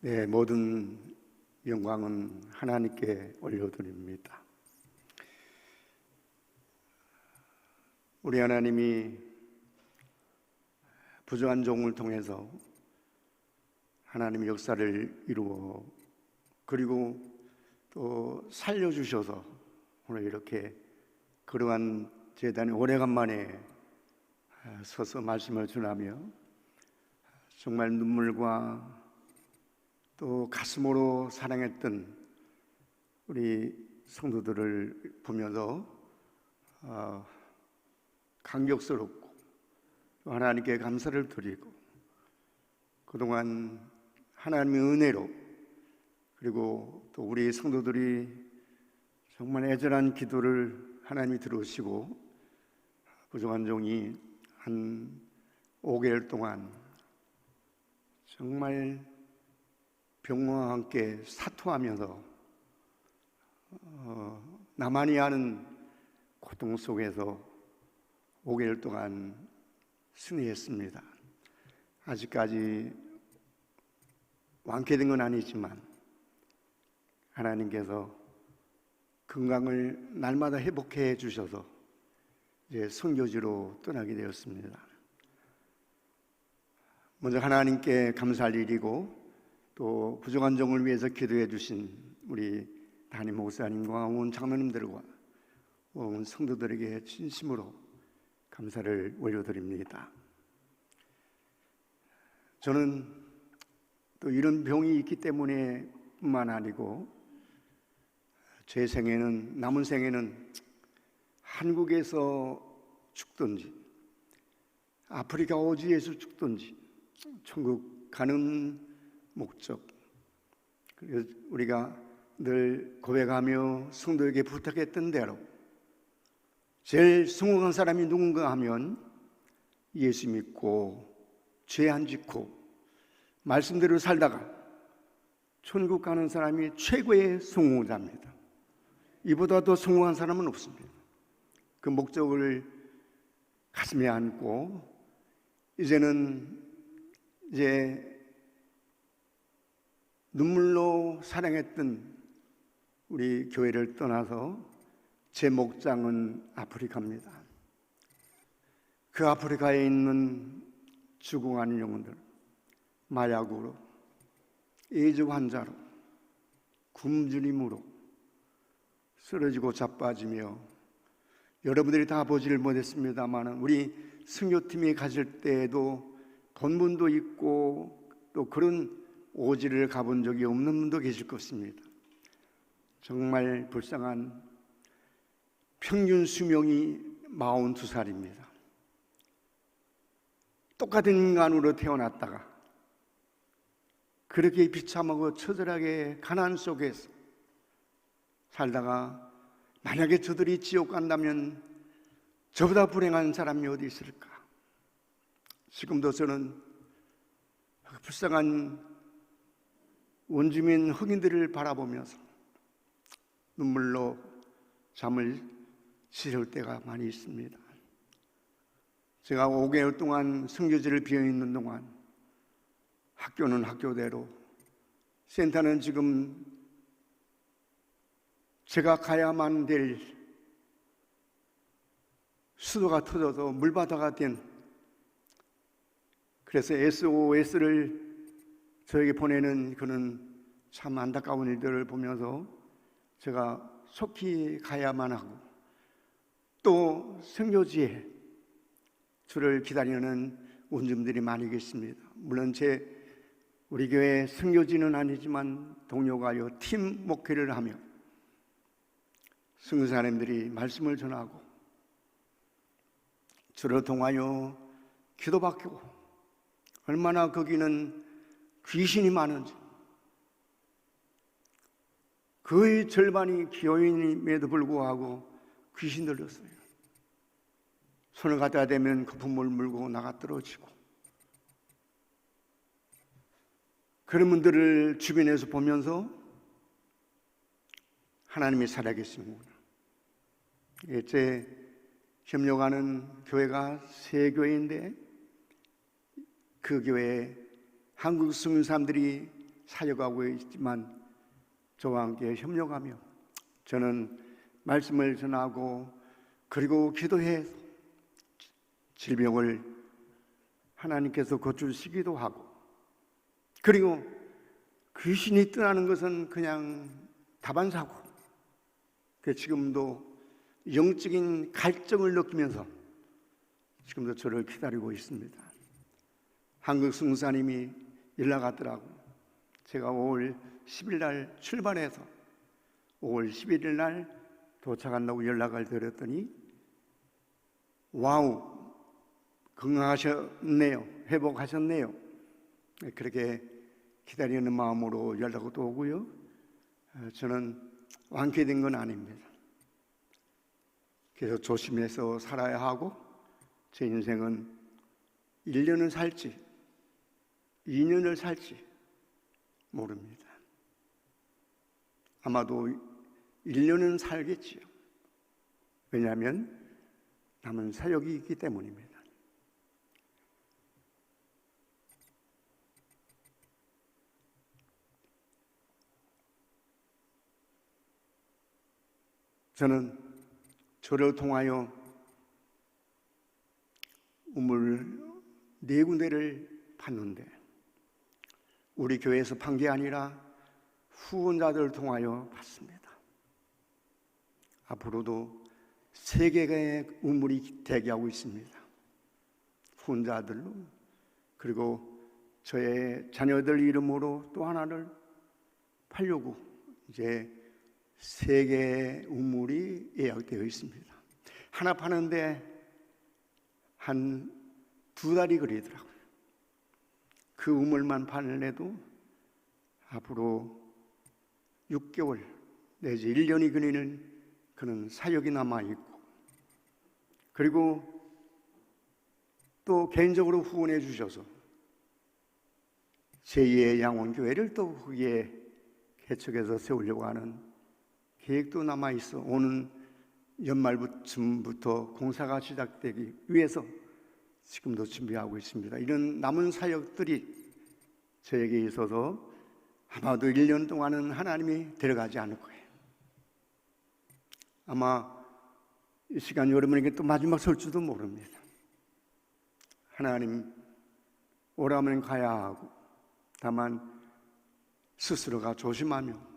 네, 모든 영광은 하나님께 올려드립니다. 우리 하나님이 부정한 종을 통해서 하나님의 역사를 이루어 그리고 또 살려주셔서 오늘 이렇게 그러한 제단에 오래간만에 서서 말씀을 전하며 정말 눈물과 또 가슴으로 사랑했던 우리 성도들을 보면서 감격스럽고 또 하나님께 감사를 드리고 그동안 하나님의 은혜로 그리고 또 우리 성도들이 정말 애절한 기도를 하나님이 들으시고 부정한 종이 한 5개월 동안 정말 병마와 함께 사투하면서 나만이 아는 고통 속에서 5개월 동안 승리했습니다. 아직까지 완쾌된 건 아니지만 하나님께서 건강을 날마다 회복해 주셔서 이제 선교지로 떠나게 되었습니다. 먼저 하나님께 감사할 일이고 또 부정한 종을 위해서 기도해 주신 우리 담임 목사님과 온 장로님들과 온 성도들에게 진심으로 감사를 올려드립니다. 저는 또 이런 병이 있기 때문에 뿐만 아니고 제 생에는 남은 생에는 한국에서 죽든지 아프리카 오지에서 죽든지 천국 가는 목적, 그래서 우리가 늘 고백하며 성도에게 부탁했던 대로 제일 성공한 사람이 누군가 하면 예수 믿고 죄 안 짓고 말씀대로 살다가 천국 가는 사람이 최고의 성공자입니다. 이보다 더 성공한 사람은 없습니다. 그 목적을 가슴에 안고 이제는 눈물로 사랑했던 우리 교회를 떠나서 제 목장은 아프리카입니다. 그 아프리카에 있는 죽어가는 영혼들, 마약으로, 에이즈 환자로, 굶주림으로 쓰러지고 자빠지며 여러분들이 다 보지를 못했습니다만 우리 선교팀이 가실 때에도 본문도 있고 또 그런 오지를 가본 적이 없는 분도 계실 것입니다. 정말 불쌍한 평균 수명이 42살입니다. 똑같은 인간으로 태어났다가 그렇게 비참하고 처절하게 가난 속에서 살다가 만약에 저들이 지옥 간다면 저보다 불행한 사람이 어디 있을까? 지금도 저는 불쌍한 원주민 흑인들을 바라보면서 눈물로 잠을 지를 때가 많이 있습니다. 제가 5개월 동안 선교지를 비어있는 동안 학교는 학교대로, 센터는 지금 제가 가야만 될 수도가 터져서 물바다가 된, 그래서 SOS를 저에게 보내는 그런 참 안타까운 일들을 보면서 제가 속히 가야만 하고 또 선교지에 저를 기다리는 원주민들이 많이 계십니다. 물론 우리 교회 선교지는 아니지만 동료가요 팀 목회를 하며 선교사님들이 말씀을 전하고 저를 통하여 기도받고 얼마나 거기는 귀신이 많은지, 거의 절반이 교인임에도 불구하고 귀신 들렸어요. 손을 갖다 대면 거품을 물고 나가 떨어지고, 그런 분들을 주변에서 보면서 하나님이 살아계시는구나. 제 협력하는 교회가 세 교회인데 그 교회에 한국 선교사님들이 사역하고 있지만 저와 함께 협력하며 저는 말씀을 전하고 그리고 기도해 질병을 하나님께서 고치시기도 하고, 그리고 귀신이 떠나는 것은 그냥 다반사고, 지금도 영적인 갈증을 느끼면서 지금도 저를 기다리고 있습니다. 한국 승사님이 연락 왔더라고. 제가 5월 10일 날 출발해서 5월 11일 날 도착한다고 연락을 드렸더니 와우, 건강하셨네요, 회복하셨네요. 그렇게 기다리는 마음으로 연락도 오고요. 저는 완쾌된 건 아닙니다. 그래서 조심해서 살아야 하고, 제 인생은 1년을 살지 2년을 살지 모릅니다. 아마도 1년은 살겠지요. 왜냐하면 남은 사역이 있기 때문입니다. 저는 저를 통하여 우물 4군데를 받는데, 우리 교회에서 판 게 아니라 후원자들을 통하여 받습니다. 앞으로도 3개의 우물이 대기하고 있습니다. 후원자들로, 그리고 저의 자녀들 이름으로 또 하나를 팔려고 이제 3개의 우물이 예약되어 있습니다. 하나 파는데 한 2달이 걸리더라고요. 그 우물만 파는데도 앞으로 6개월 내지 1년이 걸리는 그런 사역이 남아있고, 그리고 또 개인적으로 후원해 주셔서 제2의 양원교회를 또 거기에 개척해서 세우려고 하는 계획도 남아있어 오는 연말쯤부터 공사가 시작되기 위해서 지금도 준비하고 있습니다. 이런 남은 사역들이 저에게 있어서 아마도 1년 동안은 하나님이 데려가지 않을 거예요. 아마 이 시간 여러분에게 또 마지막 설지도 모릅니다. 하나님 오라면 가야 하고, 다만 스스로가 조심하며,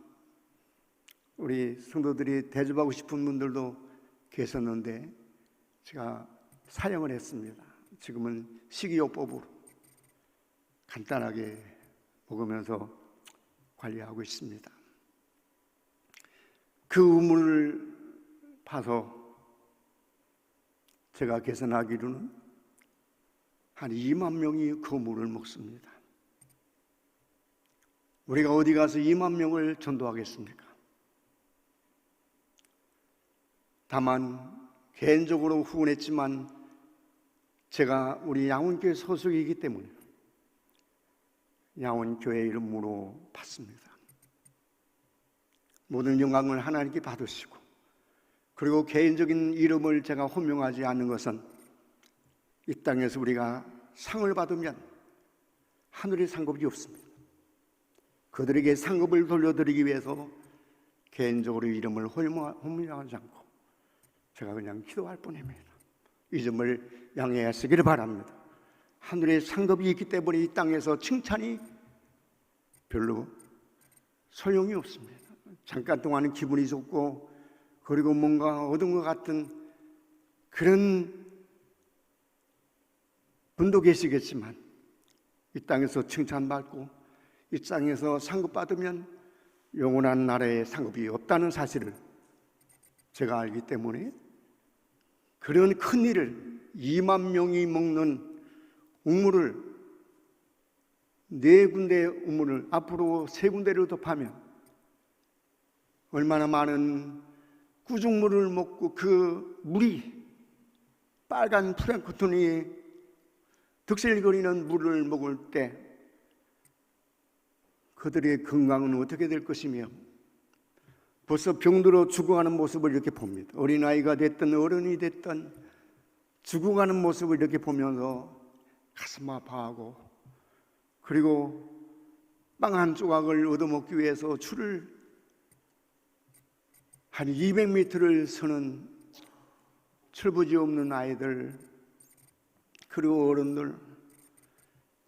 우리 성도들이 대접하고 싶은 분들도 계셨는데 제가 사양을 했습니다. 지금은 식이요법으로 간단하게 먹으면서 관리하고 있습니다. 그 우물을 파서 제가 계산하기로는 한 2만 명이 그 우물을 먹습니다. 우리가 어디 가서 2만 명을 전도하겠습니까? 다만 개인적으로 후원했지만 제가 우리 양원교회 소속이기 때문에 양원교회 이름으로 받습니다. 모든 영광을 하나님께 받으시고, 그리고 개인적인 이름을 제가 호명하지 않는 것은 이 땅에서 우리가 상을 받으면 하늘의 상급이 없습니다. 그들에게 상급을 돌려드리기 위해서 개인적으로 이름을 호명하지 않고 제가 그냥 기도할 뿐입니다. 이 점을 양해하시기를 바랍니다. 하늘의 상급이 있기 때문에 이 땅에서 칭찬이 별로 소용이 없습니다. 잠깐 동안은 기분이 좋고, 그리고 뭔가 얻은 것 같은 그런 분도 계시겠지만, 이 땅에서 칭찬받고 이 땅에서 상급받으면 영원한 나라의 상급이 없다는 사실을 제가 알기 때문에 그런 큰 일을 2만 명이 먹는 우물을 4군데 우물을 앞으로 3군데를 더 파면 얼마나 많은 구중물을 먹고 그 물이 빨간 프랭크톤이 득실거리는 물을 먹을 때 그들의 건강은 어떻게 될 것이며 벌써 병들어 죽어가는 모습을 이렇게 봅니다. 어린아이가 됐든 어른이 됐든 죽어가는 모습을 이렇게 보면서 가슴 아파하고, 그리고 빵 한 조각을 얻어먹기 위해서 줄을 한 200m를 서는 철부지 없는 아이들, 그리고 어른들,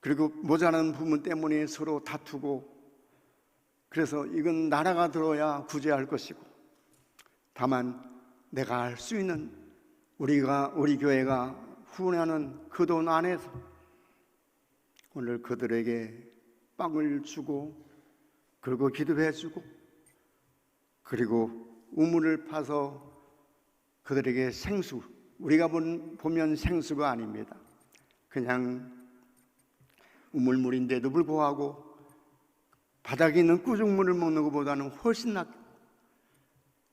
그리고 모자란 부분 때문에 서로 다투고, 그래서 이건 나라가 들어야 구제할 것이고, 다만 내가 할 수 있는 우리 교회가 후원하는 그 돈 안에서 오늘 그들에게 빵을 주고, 그리고 기도해 주고, 그리고 우물을 파서 그들에게 생수, 우리가 보면 생수가 아닙니다. 그냥 우물물인데도 불구하고 바닥에 있는 꾸중물을 먹는 것보다는 훨씬 낫고,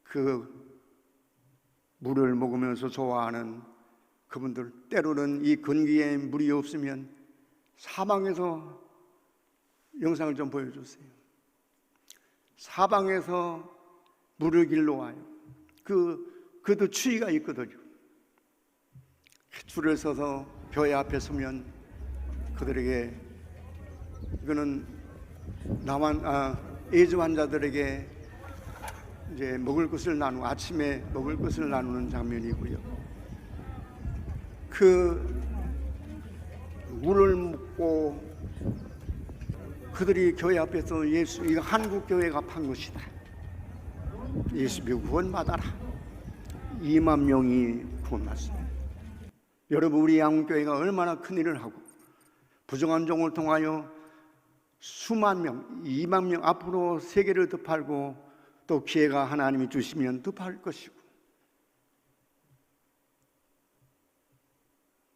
그 물을 먹으면서 좋아하는 그분들, 때로는 이 건기에 물이 없으면 사방에서, 영상을 좀 보여주세요. 사방에서 물을 길러 와요. 그도 추위가 있거든요. 줄을 서서 교회 앞에 서면 그들에게, 이거는 에이즈 환자들에게 이제 먹을 것을 나누고, 아침에 먹을 것을 나누는 장면이고요. 그 물을 먹고 그들이 교회 앞에서 예수, 이거 한국 교회가 판 것이다, 예수께 구원받아라, 2만 명이 구원받습니다. 여러분, 우리 양교회가 얼마나 큰 일을 하고 부정한 종을 통하여 수만 명, 2만 명, 앞으로 세계를 더 팔고, 또 기회가 하나님이 주시면 더 팔 것이고,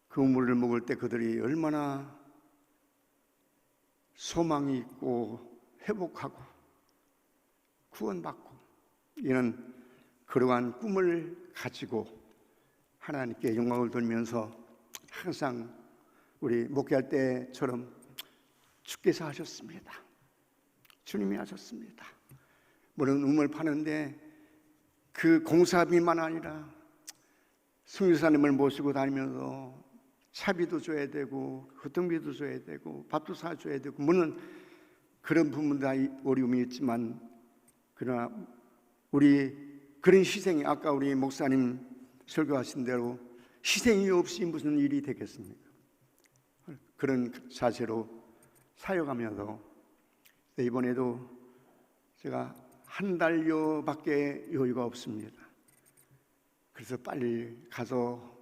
그 물을 먹을 때 그들이 얼마나 소망이 있고 회복하고 구원받고, 이는 그러한 꿈을 가지고 하나님께 영광을 돌리면서 항상 우리 목회할 때처럼 주께서 하셨습니다. 주님이 하셨습니다. 물론 우물 파는데 그 공사비만 아니라 성교사님을 모시고 다니면서 차비도 줘야 되고, 교통비도 줘야 되고, 밥도 사줘야 되고, 물론 그런 부분도 어려움이 있지만, 그러나 우리 그런 희생이, 아까 우리 목사님 설교하신 대로 희생이 없이 무슨 일이 되겠습니까? 그런 자세로 사역하면서, 이번에도 제가 한 달여밖에 여유가 없습니다. 그래서 빨리 가서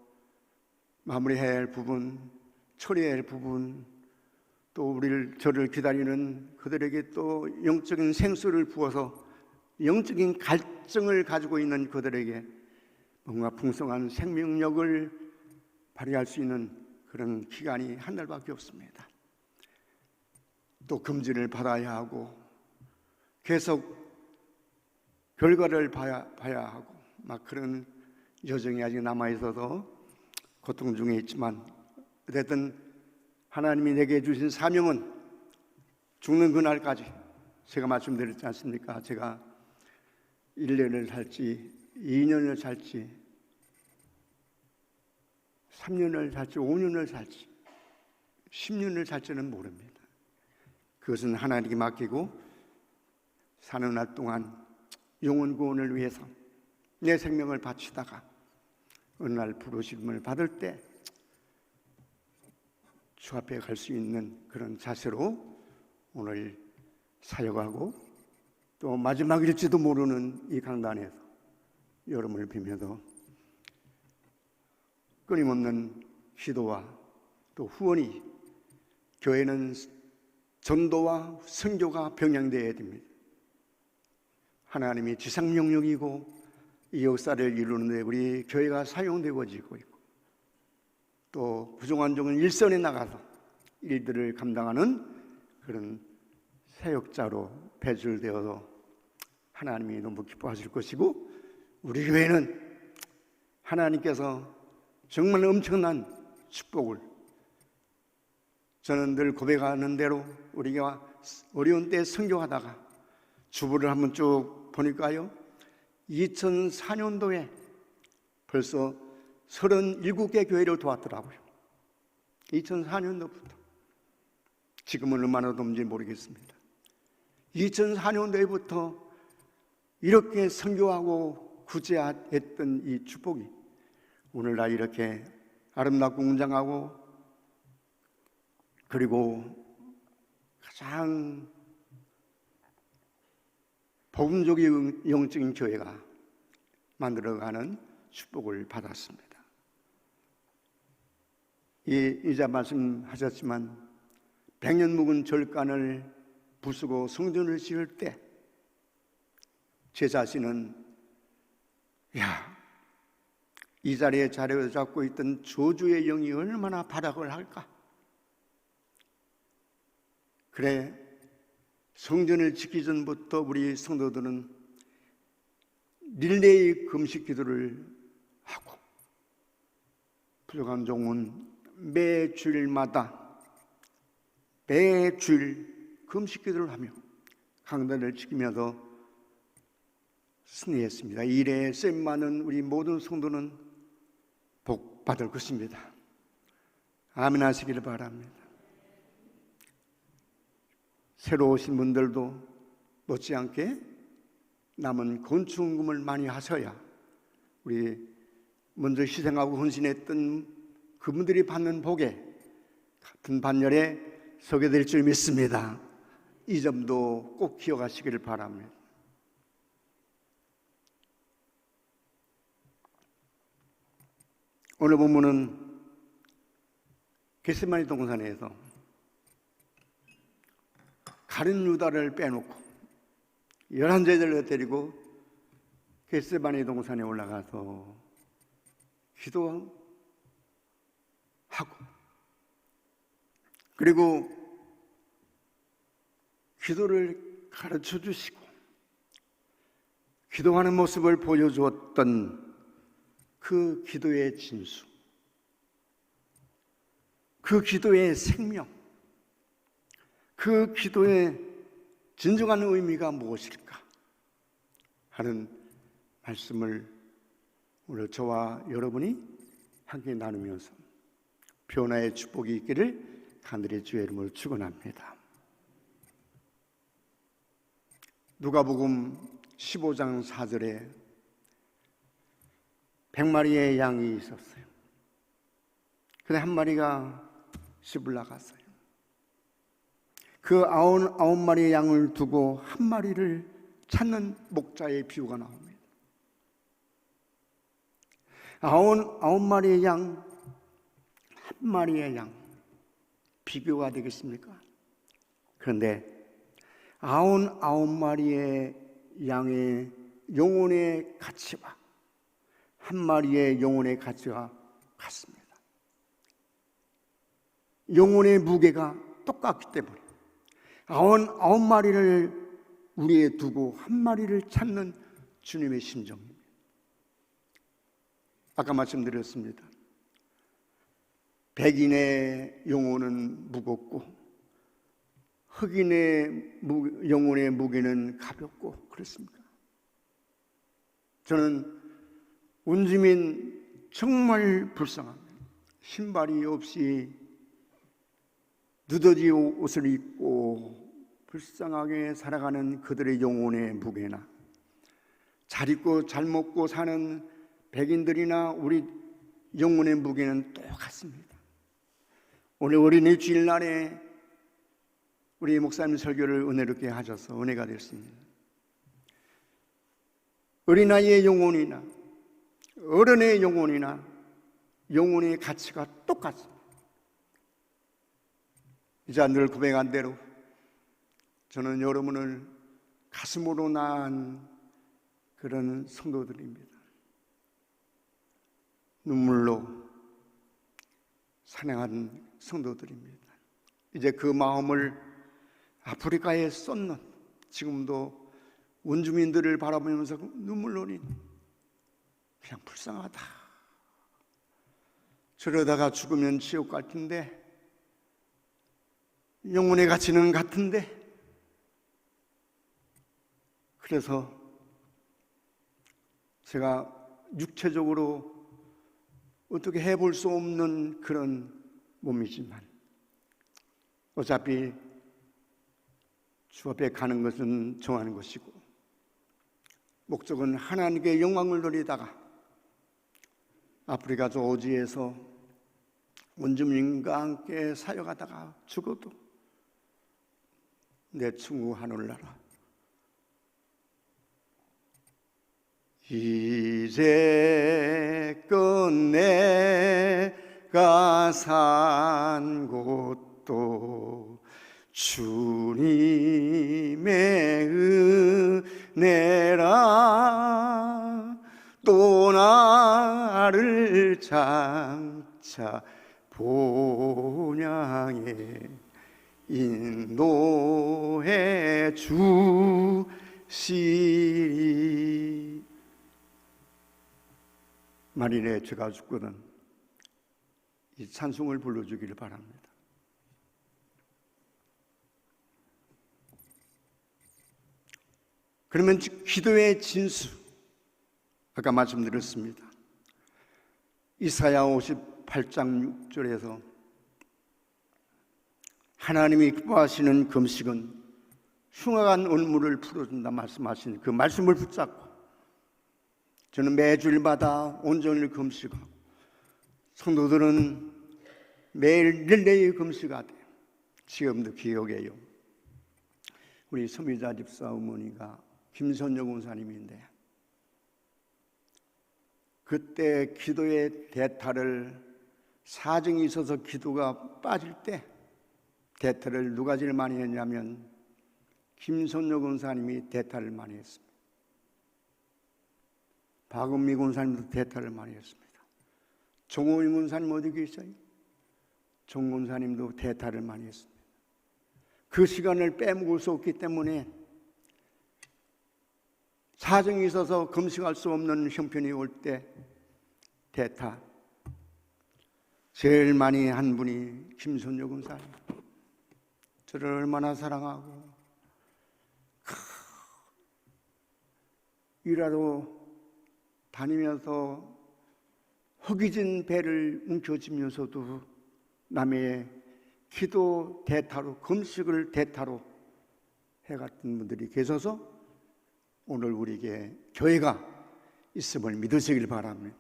마무리해야 할 부분, 처리해야 할 부분, 또 저를 기다리는 그들에게 또 영적인 생수를 부어서 영적인 갈증을 가지고 있는 그들에게 뭔가 풍성한 생명력을 발휘할 수 있는 그런 기간이 한 달밖에 없습니다. 또 검진을 받아야 하고, 계속 결과를 봐야 하고, 막 그런 여정이 아직 남아있어서 고통 중에 있지만, 어쨌든 하나님이 내게 주신 사명은 죽는 그날까지, 제가 말씀드렸지 않습니까? 제가 1년을 살지 2년을 살지 3년을 살지 5년을 살지 10년을 살지는 모릅니다. 그것은 하나님께 맡기고, 사는 날 동안 영혼 구원을 위해서 내 생명을 바치다가 어느 날 부르심을 받을 때 주 앞에 갈 수 있는 그런 자세로 오늘 사역하고, 또 마지막일지도 모르는 이 강단에서 여러분을 비면서 끊임없는 기도와 또 후원이, 교회는 전도와 선교가 병행되어야 됩니다. 하나님이 지상명령이고 이 역사를 이루는데 우리 교회가 사용되어지고 있고, 또 부정한 종은 일선에 나가서 일들을 감당하는 그런 사역자로 배출되어서 하나님이 너무 기뻐하실 것이고, 우리 교회는 하나님께서 정말 엄청난 축복을, 저는 늘 고백하는 대로 우리가 어려운 때 선교하다가 주보를 한번 쭉 보니까요, 2004년도에 벌써 37개 교회를 도왔더라고요. 2004년도부터. 지금은 얼마나 도는지 모르겠습니다. 2004년도에부터 이렇게 선교하고 구제했던 이 축복이 오늘날 이렇게 아름답고 웅장하고 그리고 가장 복음적인 영적인 교회가 만들어가는 축복을 받았습니다. 이자 말씀하셨지만 100년 묵은 절간을 부수고 성전을 지을 때 제 자신은 이 자리에 자리를 잡고 있던 저주의 영이 얼마나 발악을 할까? 그래, 성전을 짓기 전부터 우리 성도들은 릴레이 금식 기도를 하고 부족한 종은 매 주일마다 매주일 금식 기도를 하며 강단을 지키면서 승리했습니다. 이 일에 셈 많은 우리 모든 성도는 복 받을 것입니다. 아멘 하시기를 바랍니다. 새로 오신 분들도 못지않게 남은 건축금을 많이 하셔야 우리 먼저 희생하고 헌신했던 그분들이 받는 복에 같은 반열에 서게 될 줄 믿습니다. 이 점도 꼭 기억하시기를 바랍니다. 오늘 본문은 겟세마네 동산에서 가룟 유다를 빼놓고 11제자를 데리고 겟세마네 동산에 올라가서 기도하고 그리고 기도를 가르쳐 주시고 기도하는 모습을 보여주었던 그 기도의 진수, 그 기도의 생명, 그 기도의 진정한 의미가 무엇일까 하는 말씀을 오늘 저와 여러분이 함께 나누면서 변화의 축복이 있기를 간절히 주의 이름으로 축원합니다. 누가복음 15장 4절에 100마리의 양이 있었어요. 근데 한 마리가 집을 나갔어요. 그 99마리의 양을 두고 한 마리를 찾는 목자의 비유가 나옵니다. 99마리의 양, 한 마리의 양, 비교가 되겠습니까? 그런데 99마리의 양의 영혼의 가치와 한 마리의 영혼의 가치가 같습니다. 영혼의 무게가 똑같기 때문에 99마리를 우리에 두고 한 마리를 찾는 주님의 심정입니다. 아까 말씀드렸습니다. 백인의 영혼은 무겁고 흑인의 영혼의 무게는 가볍고 그렇습니까? 저는 원주민 정말 불쌍합니다. 신발이 없이 누더지 옷을 입고 불쌍하게 살아가는 그들의 영혼의 무게나 잘 입고 잘 먹고 사는 백인들이나 우리 영혼의 무게는 똑같습니다. 오늘 어린이 주일날에 우리 목사님 설교를 은혜롭게 하셔서 은혜가 됐습니다. 어린아이의 영혼이나 어른의 영혼이나 영혼의 가치가 똑같습니다. 이제 늘 고백한 대로 저는 여러분을 가슴으로 낳은 그런 성도들입니다. 눈물로 사랑하는 성도들입니다. 이제 그 마음을 아프리카에 쏟는 지금도 원주민들을 바라보면서 눈물 흘리는 그냥 불쌍하다. 저러다가 죽으면 지옥 갈 텐데 영혼의 가치는 같은데 그래서 제가 육체적으로 어떻게 해볼 수 없는 그런 몸이지만 어차피 주 앞에 가는 것은 정하는 것이고 목적은 하나님께 영광을 돌리다가 아프리카 조지에서 원주민과 함께 사역하다가 죽어도 내 친구 하늘나라 이제껏 내가 산 곳도 주님의 은혜라 또 나를 장차 본향에 인도해 주시리. 만일에 제가 죽거든 이 찬송을 불러주기를 바랍니다. 그러면 기도의 진수, 아까 말씀드렸습니다. 이사야 58장 6절에서 하나님이 기뻐하시는 금식은 흉악한 올무를 풀어준다 말씀하신 그 말씀을 붙잡고 저는 매주일마다 온종일 금식하고 성도들은 매일 릴레이 금식하되 지금도 기억해요. 우리 서미자 집사 어머니가 김선영 권사님인데 그때 기도의 대타를 사정이 있어서 기도가 빠질 때 대타를 누가 제일 많이 했냐면 김선영 권사님이 대타를 많이 했습니다. 박은미 권사님도 대타를 많이 했습니다. 정호인 권사님 어디 계셔요? 정 권사님도 대타를 많이 했습니다. 그 시간을 빼먹을 수 없기 때문에 사정이 있어서 금식할 수 없는 형편이 올 때 대타 제일 많이 한 분이 김선영 권사님. 저를 얼마나 사랑하고 일하러 다니면서 허기진 배를 움켜쥐면서도 남의 기도 대타로 금식을 대타로 해갔던 분들이 계셔서 오늘 우리에게 교회가 있음을 믿으시길 바랍니다.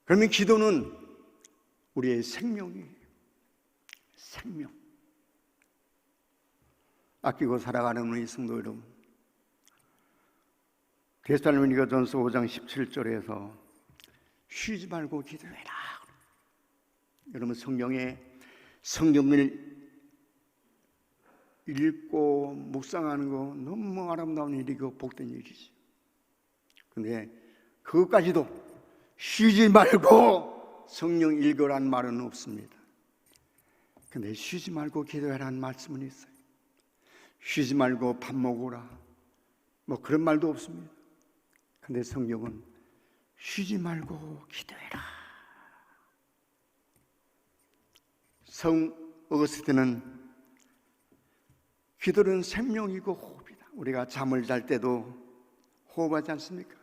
그러면 기도는 우리의 생명이에요. 생명. 아끼고 살아가는 우리 성도 여러분, 데살로니가전서 5장 17절에서 쉬지 말고 기도해라. 여러분 성경을 읽고 묵상하는 거 너무 아름다운 일이고 복된 일이지. 근데 그것까지도 쉬지 말고 성경 읽으란 말은 없습니다. 근데 쉬지 말고 기도해라는 말씀은 있어요. 쉬지 말고 밥 먹어라 뭐 그런 말도 없습니다. 근데 성경은 쉬지 말고 기도해라. 성 어거스틴은 기도는 생명이고 호흡이다. 우리가 잠을 잘 때도 호흡하지 않습니까?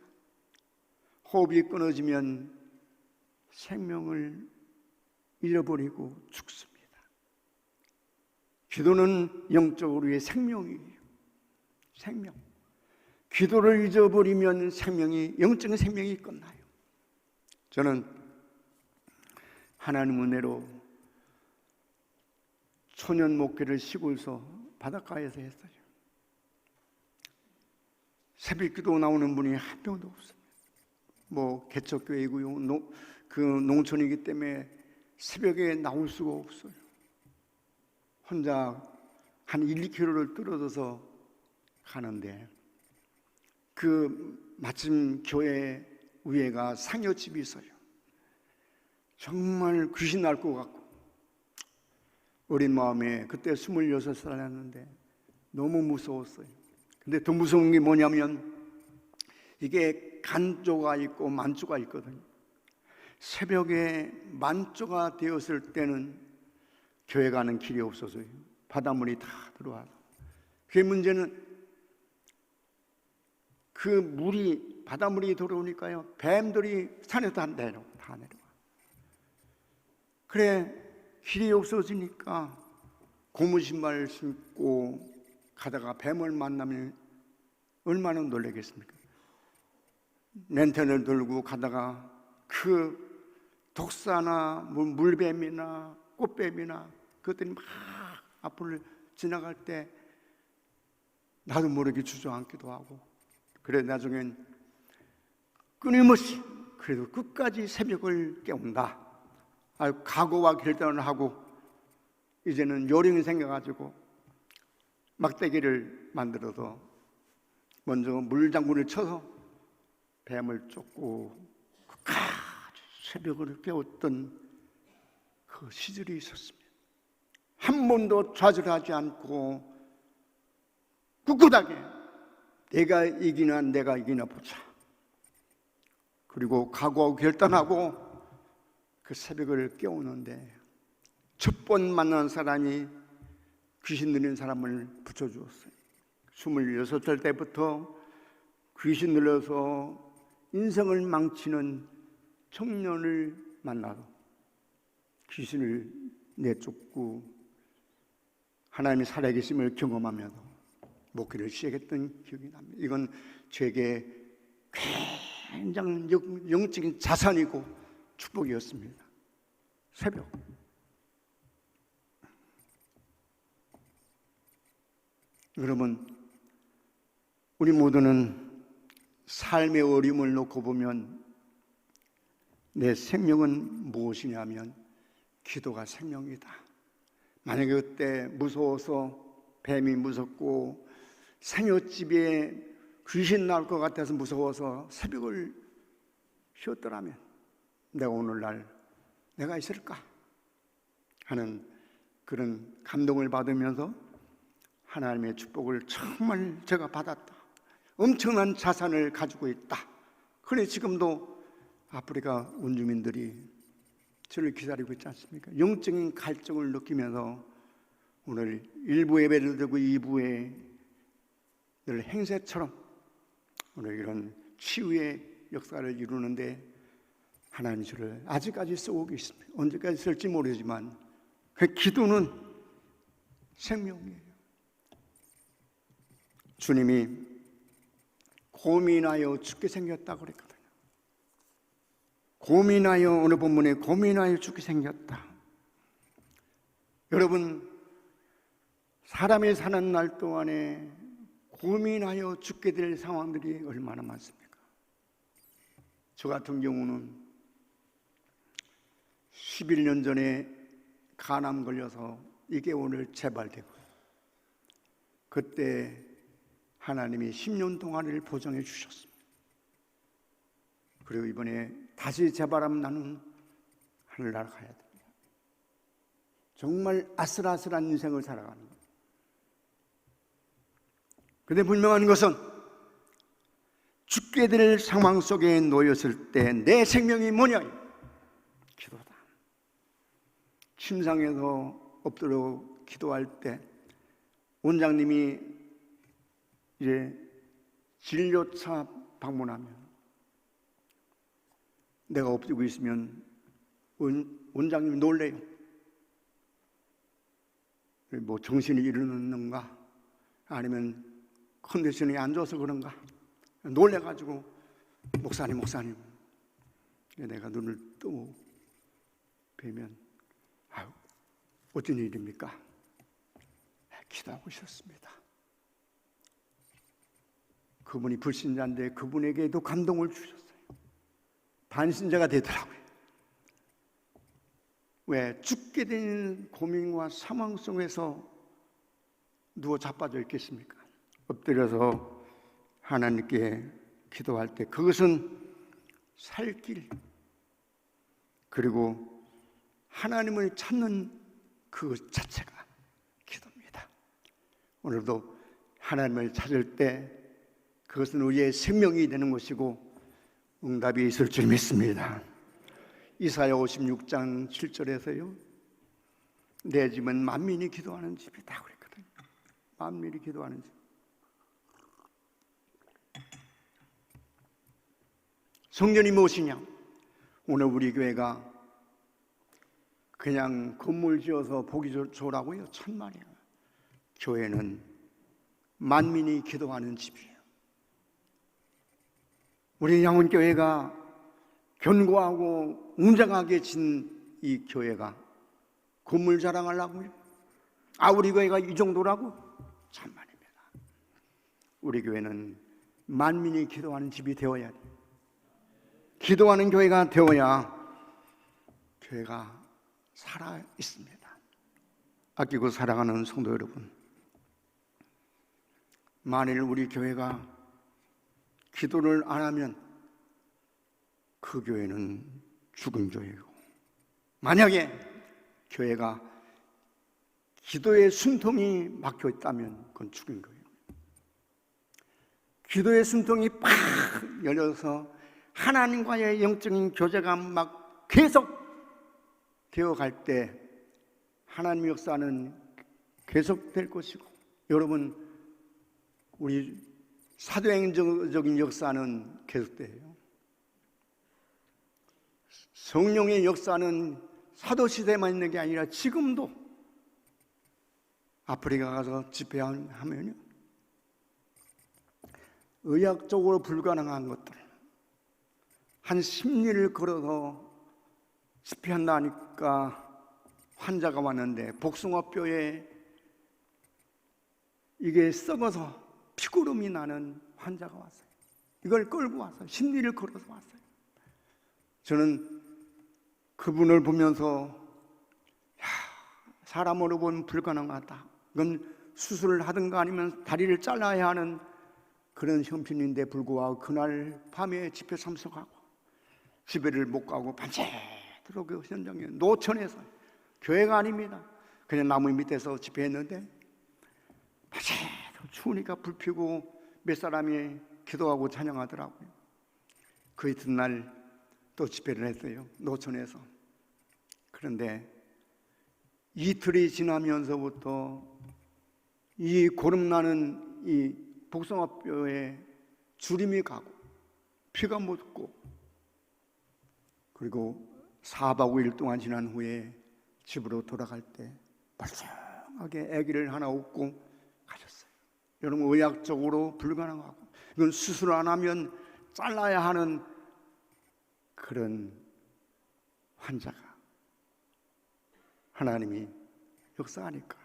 호흡이 끊어지면 생명을 잃어버리고 죽습니다. 기도는 영적으로 우리의 생명이에요. 생명. 기도를 잊어버리면 영적인 생명이 끝나요. 저는 하나님 은혜로 초년 목회를 시골서 바닷가에서 했어요. 새벽 기도 나오는 분이 한 명도 없어요. 뭐 개척교회고요. 그 농촌이기 때문에 새벽에 나올 수가 없어요. 혼자 한 1-2km를 떨어져서 가는데 마침 교회 위에가 상여집이 있어요. 정말 귀신 날 것 같고 어린 마음에 그때 26살이었는데 너무 무서웠어요. 근데 더 무서운 게 뭐냐면 이게 간조가 있고 만조가 있거든요. 새벽에 만조가 되었을 때는 교회 가는 길이 없어서요. 바닷물이 다 들어와서. 그 문제는 바닷물이 들어오니까요. 뱀들이 산에서 다 내려와. 그래 길이 없어지니까 고무신발 신고 가다가 뱀을 만나면 얼마나 놀라겠습니까? 랜턴을 들고 가다가 그 독사나 물뱀이나 꽃뱀이나 그것들이 막 앞을 지나갈 때 나도 모르게 주저앉기도 하고, 그래 나중엔 끊임없이 그래도 끝까지 새벽을 깨운다. 각오와 결단을 하고 이제는 요령이 생겨가지고 막대기를 만들어서 먼저 물장구를 쳐서 뱀을 쫓고 끝까지 새벽을 깨웠던 그 시절이 있었습니다. 한 번도 좌절하지 않고 꿋꿋하게 내가 이기나 보자. 그리고 각오하고 결단하고 그 새벽을 깨우는데 첫 번 만난 사람이 귀신 들린 사람을 붙여주었어요. 26살 때부터 귀신 들려서 인생을 망치는 청년을 만나서 귀신을 내쫓고 하나님의 살아계심을 경험하면서 목회를 시작했던 기억이 납니다. 이건 제게 굉장히 영적인 자산이고 축복이었습니다. 새벽. 여러분, 우리 모두는 삶의 어려움을 놓고 보면 내 생명은 무엇이냐면 기도가 생명이다. 만약에 그때 무서워서 뱀이 무섭고 생옅집에 귀신 나올 것 같아서 무서워서 새벽을 쉬었더라면 내가 오늘날 내가 있을까 하는 그런 감동을 받으면서 하나님의 축복을 정말 제가 받았다. 엄청난 자산을 가지고 있다. 그래 지금도 아프리카 원주민들이 저를 기다리고 있지 않습니까? 영적인 갈증을 느끼면서 오늘 1부 예배를 드리고 2부에 늘 행세처럼 오늘 이런 치유의 역사를 이루는데 하나님 저를 아직까지 쓰고 계십니다. 언제까지 쓸지 모르지만 그 기도는 생명이에요. 주님이 고민하여 죽게 생겼다고 그랬거든요. 고민하여, 오늘 본문에 고민하여 죽게 생겼다. 여러분, 사람이 사는 날 동안에 고민하여 죽게 될 상황들이 얼마나 많습니까? 저 같은 경우는 11년 전에 간암 걸려서 2개월을 재발되고 그때 하나님이 10년 동안을 보정해 주셨습니다. 그리고 이번에 다시 재발하면 나는 하늘나라 가야 됩니다. 정말 아슬아슬한 인생을 살아가는 거예요. 그런데 분명한 것은 죽게 될 상황 속에 놓였을 때 내 생명이 뭐냐? 기도다. 침상에서 엎드려 기도할 때 원장님이 이제 진료차 방문하면 내가 엎드리고 있으면 원장님이 놀래요. 뭐 정신이 이르는가 아니면 컨디션이 안 좋아서 그런가 놀래가지고 목사님 내가 눈을 뜨고 뵈면 아유 어떤 일입니까? 기도하고 있었습니다. 그분이 불신자인데 그분에게도 감동을 주셨어요. 반신자가 되더라고요. 왜? 죽게 된 고민과 상황 속에서 누워 자빠져 있겠습니까? 엎드려서 하나님께 기도할 때 그것은 살 길, 그리고 하나님을 찾는 그 자체가 기도입니다. 오늘도 하나님을 찾을 때 그것은 우리의 생명이 되는 것이고 응답이 있을 줄 믿습니다. 이사야 56장 7절에서요 내 집은 만민이 기도하는 집이다 그랬거든요. 만민이 기도하는 집. 성전이 무엇이냐? 오늘 우리 교회가 그냥 건물 지어서 보기 좋으라고요? 천만이에요. 교회는 만민이 기도하는 집이에요. 우리 양훈교회가 견고하고 웅장하게 진 이 교회가 건물 자랑하려고요? 우리 교회가 이 정도라고? 천만입니다. 우리 교회는 만민이 기도하는 집이 되어야 돼요. 기도하는 교회가 되어야 교회가 살아 있습니다. 아끼고 사랑하는 성도 여러분, 만일 우리 교회가 기도를 안 하면 그 교회는 죽은 교회고, 만약에 교회가 기도의 숨통이 막혀 있다면 그건 죽은 거예요. 기도의 숨통이 팍 열려서 하나님과의 영적인 교제가 막 계속 되어갈 때 하나님의 역사는 계속될 것이고, 여러분, 우리 사도행전적인 역사는 계속돼요. 성령의 역사는 사도시대만 있는 게 아니라 지금도 아프리카 가서 집회하면요, 의학적으로 불가능한 것들 한 10리를 걸어서 집회한다니까 환자가 왔는데 복숭아뼈에 이게 썩어서 피고름이 나는 환자가 왔어요. 이걸 끌고 와서 10리를 걸어서 왔어요. 저는 그분을 보면서 사람으로 보면 불가능하다. 이건 수술을 하든가 아니면 다리를 잘라야 하는 그런 형편인데 불구하고 그날 밤에 집회 참석하고 집회를 못 가고 밤새도록 그 현장에 노천에서, 교회가 아닙니다. 그냥 나무 밑에서 집회했는데 밤새도록 추우니까 불 피우고 몇 사람이 기도하고 찬양하더라고요. 그 이튿날 또 집회를 했어요, 노천에서. 그런데 이틀이 지나면서부터 이 고름나는 이 복숭아뼈에 주림이 가고 피가 묻고, 그리고 4박 5일 동안 지난 후에 집으로 돌아갈 때 멀쩡하게 아기를 하나 업고 가셨어요. 여러분, 의학적으로 불가능하고 이건 수술 안 하면 잘라야 하는 그런 환자가 하나님이 역사하니까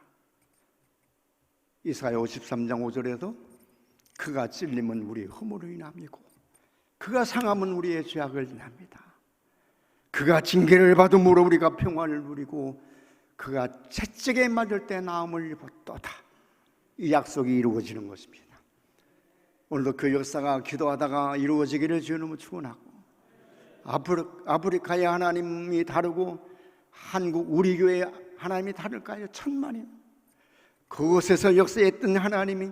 이사야 53장 5절에도 그가 찔림은 우리의 허물을 인함이고 그가 상함은 우리의 죄악을 인합니다. 그가 징계를 받음으로 우리가 평화를 누리고 그가 채찍에 맞을 때 나음을 입었도다. 이 약속이 이루어지는 것입니다. 오늘도 그 역사가 기도하다가 이루어지기를 주님을 축원하고, 아프리카의 하나님이 다르고 한국 우리 교회 하나님이 다를까요? 천만이요. 그곳에서 역사했던 하나님이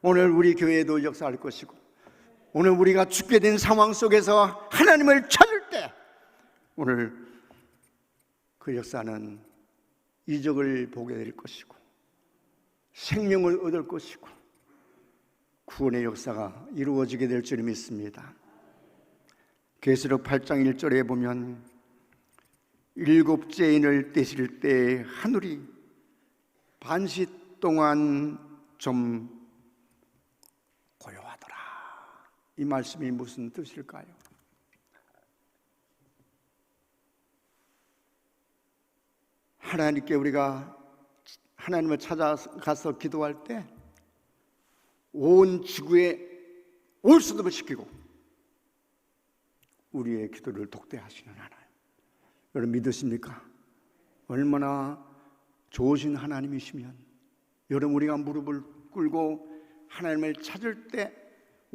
오늘 우리 교회에도 역사할 것이고, 오늘 우리가 죽게 된 상황 속에서 하나님을 찾을 때 오늘 그 역사는 이적을 보게 될 것이고 생명을 얻을 것이고 구원의 역사가 이루어지게 될 줄 믿습니다. 계시록 8장 1절에 보면 일곱째 인을 떼실 때 하늘이 반시 동안 좀 고요하더라. 이 말씀이 무슨 뜻일까요? 하나님께 우리가 하나님을 찾아가서 기도할 때 온 지구에 올수도 시키고 우리의 기도를 독대하시는 하나님, 여러분 믿으십니까? 얼마나 좋으신 하나님이시면 여러분 우리가 무릎을 꿇고 하나님을 찾을 때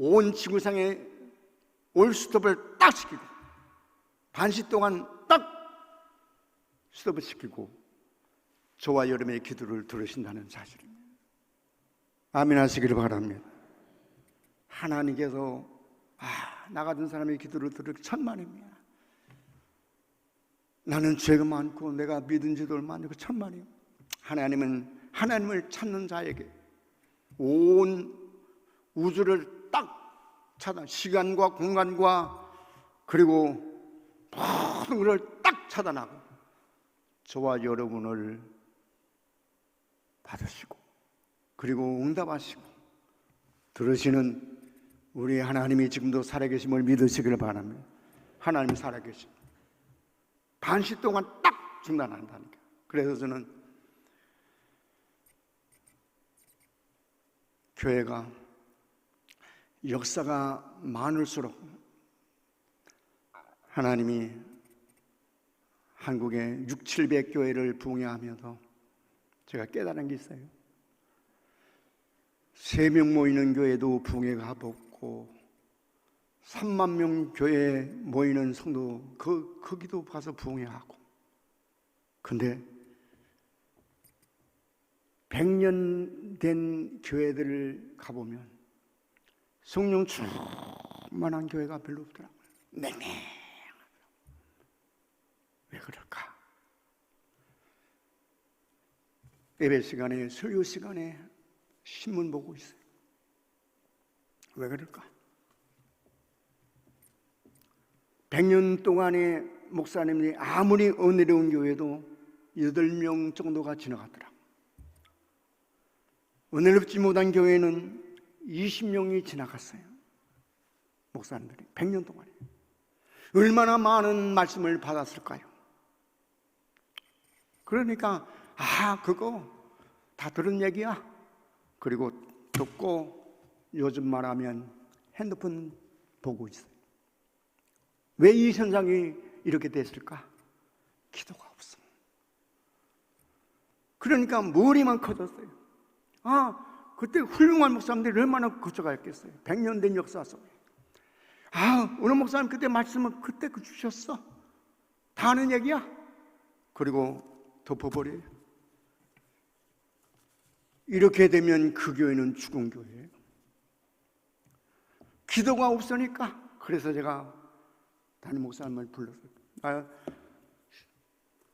온 지구상에 올스톱을 딱 시키고 반시 동안 딱 스톱을 시키고 저와 여러분의 기도를 들으신다는 사실입니다. 아멘 하시기를 바랍니다. 하나님께서 나 같은 사람의 기도를 들을 천만입니다. 나는 죄가 많고 내가 믿은 지도 많고 천만이에요. 하나님은 하나님을 찾는 자에게 온 우주를 딱 차단, 시간과 공간과 그리고 모든 것을 딱 차단하고 저와 여러분을 받으시고 그리고 응답하시고 들으시는 우리 하나님이 지금도 살아계심을 믿으시기를 바랍니다. 하나님이 살아계심. 반시 동안 딱 중단한다니까. 그래서 저는 교회가 역사가 많을수록 하나님이 한국의 600-700교회를 부흥하면서 제가 깨달은 게 있어요. 3명 모이는 교회도 부흥회가 가볍고 3만 명 교회에 모이는 성도 거기도 가서 부흥회하고, 근데 100년 된 교회들을 가보면 성령 충만한 교회가 별로 없더라고요. 냉랭하더라고요. 왜 그럴까? 예배 시간에, 설교 시간에 신문 보고 있어요. 왜 그럴까? 100년 동안의 목사님들이 아무리 은혜로운 교회도 8명 정도가 지나갔더라고요. 은혜롭지 못한 교회는 20명이 지나갔어요. 목사님들이 100년 동안에 얼마나 많은 말씀을 받았을까요? 그러니까 그거 다 들은 얘기야. 그리고 듣고 요즘 말하면 핸드폰 보고 있어요. 왜 이 현상이 이렇게 됐을까? 기도가 없어. 그러니까 머리만 커졌어요. 그때 훌륭한 목사님들이 얼마나 거쳐갔겠어요. 100년 된 역사 속에. 어느 목사님 그때 말씀을 그때 주셨어. 다 아는 얘기야. 그리고 덮어버려요. 이렇게 되면 그 교회는 죽은 교회예요. 기도가 없으니까. 그래서 제가 담임 목사님을 불렀어요.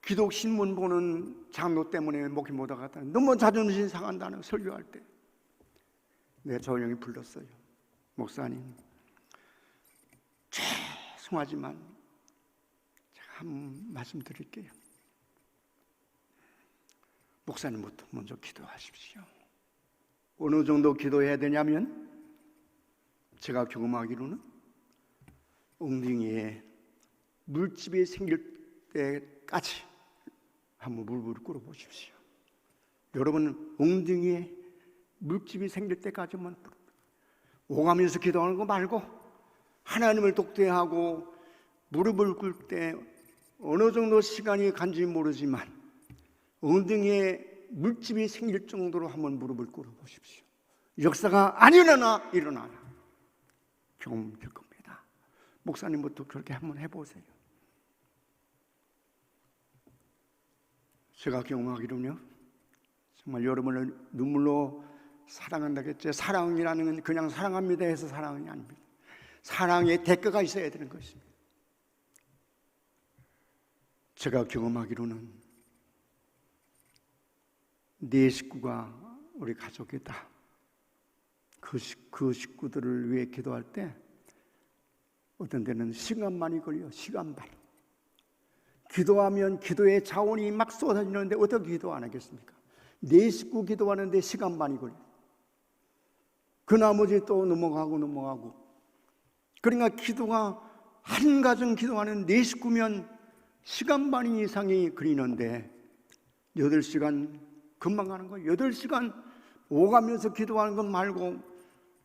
기독 신문 보는 장로 때문에 목회 못 하겠다. 너무 자존심 상한다는 설교할 때 내가 조용히 불렀어요. 목사님, 죄송하지만 제가 한 말씀 드릴게요. 목사님부터 먼저 기도하십시오. 어느 정도 기도해야 되냐면 제가 경험하기로는 엉덩이에 물집이 생길 때까지 한번 무릎을 꿇어 보십시오. 여러분, 엉덩이에 물집이 생길 때까지만 오가면서 기도하는 거 말고 하나님을 독대하고 무릎을 꿇을 때 어느 정도 시간이 간지 모르지만 엉덩이에 물집이 생길 정도로 한번 무릎을 꿇어 보십시오. 역사가 안 일어나나 경험될 겁니다. 목사님부터 그렇게 한번 해보세요. 제가 경험하기로는요, 정말 여러분을 눈물로 사랑한다겠죠. 사랑이라는 건 그냥 사랑합니다 해서 사랑이 아닙니다. 사랑의 대가가 있어야 되는 것입니다. 제가 경험하기로는 네 식구가 우리 가족이다. 그 식구들을 위해 기도할 때 어떤 데는 시간만이 걸려. 시간만. 기도하면 기도의 자원이 막 쏟아지는데 어떻게 기도 안 하겠습니까? 네 식구 기도하는데 시간 반이 걸려. 그 나머지 또 넘어가고. 그러니까 기도가 한 가정 기도하는 네 식구면 시간 반 이상이 걸리는데 8시간 금방 가는 거예요. 8시간 오가면서 기도하는 것 말고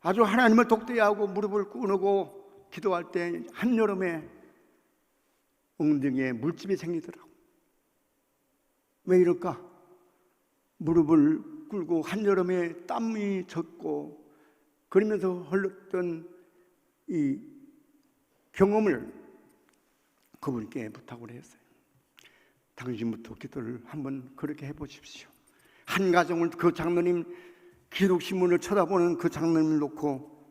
아주 하나님을 독대하고 무릎을 꿇고 기도할 때 한여름에 엉덩이에 물집이 생기더라고. 왜 이럴까? 무릎을 꿇고 한여름에 땀이 젖고 그러면서 흘렀던 이 경험을 그분께 부탁을 했어요. 당신부터 기도를 한번 그렇게 해보십시오. 한 가정을, 그 장로님 기독신문을 쳐다보는 그 장로님을 놓고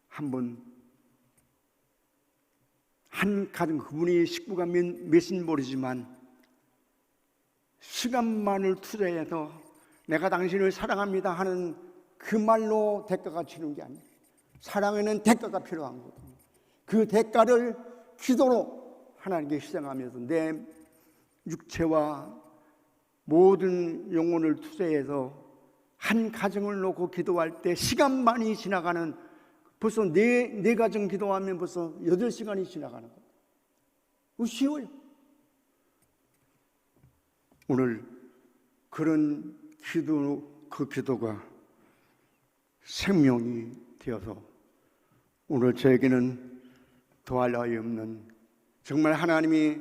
한번 한 가정, 그분이 식구가 몇인 모르지만 시간만을 투자해서 내가 당신을 사랑합니다 하는 그 말로 대가가 치는 게 아니에요. 사랑에는 대가가 필요한 거거든요. 그 대가를 기도로 하나님께 희생하면서 내 육체와 모든 영혼을 투자해서 한 가정을 놓고 기도할 때 시간 많이 지나가는, 벌써 네 가정 기도하면 벌써 8시간이 지나가는 거예요. 그거 쉬워요. 오늘 그런 그 기도가 생명이 되어서 오늘 저에게는 더할 나위 없는, 정말 하나님이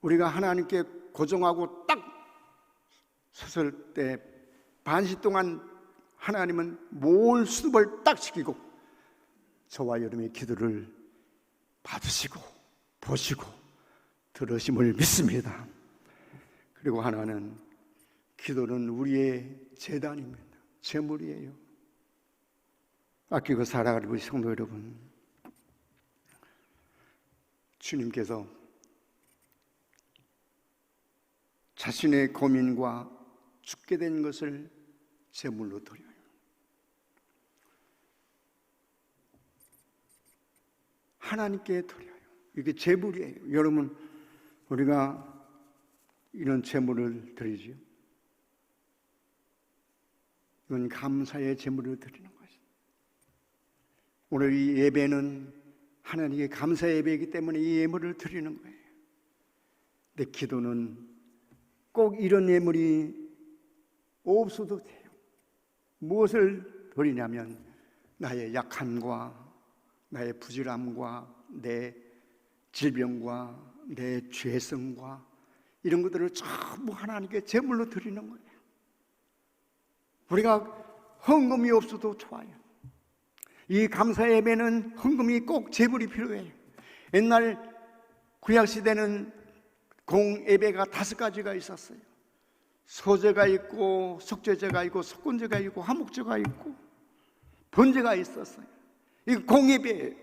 우리가 하나님께 고정하고 딱 섰을 때 반시 동안 하나님은 모든 수습을 딱 시키고 저와 여러분의 기도를 받으시고 보시고 들으심을 믿습니다. 그리고 하나는 기도는 우리의 재단입니다. 재물이에요. 아끼고 살아가는 우리 성도 여러분, 주님께서 자신의 고민과 죽게 된 것을 제물로 드려요. 하나님께 드려요. 이게 제물이에요. 여러분, 우리가 이런 제물을 드리지요. 이건 감사의 제물을 드리는 것입니다. 오늘 이 예배는 하나님께 감사 예배이기 때문에 이 예물을 드리는 거예요. 근데 기도는 꼭 이런 예물이 없어도 돼요. 무엇을 드리냐면 나의 약함과 나의 부질함과 내 질병과 내 죄성과 이런 것들을 전부 하나님께 제물로 드리는 거예요. 우리가 헌금이 없어도 좋아요. 이 감사 예배는 헌금이 꼭 제물이 필요해요. 옛날 구약시대는 공예배가 5가지가 있었어요. 소제가 있고 속죄제가 있고 속건제가 있고 화목제가 있고 번제가 있었어요. 이 공예배예요.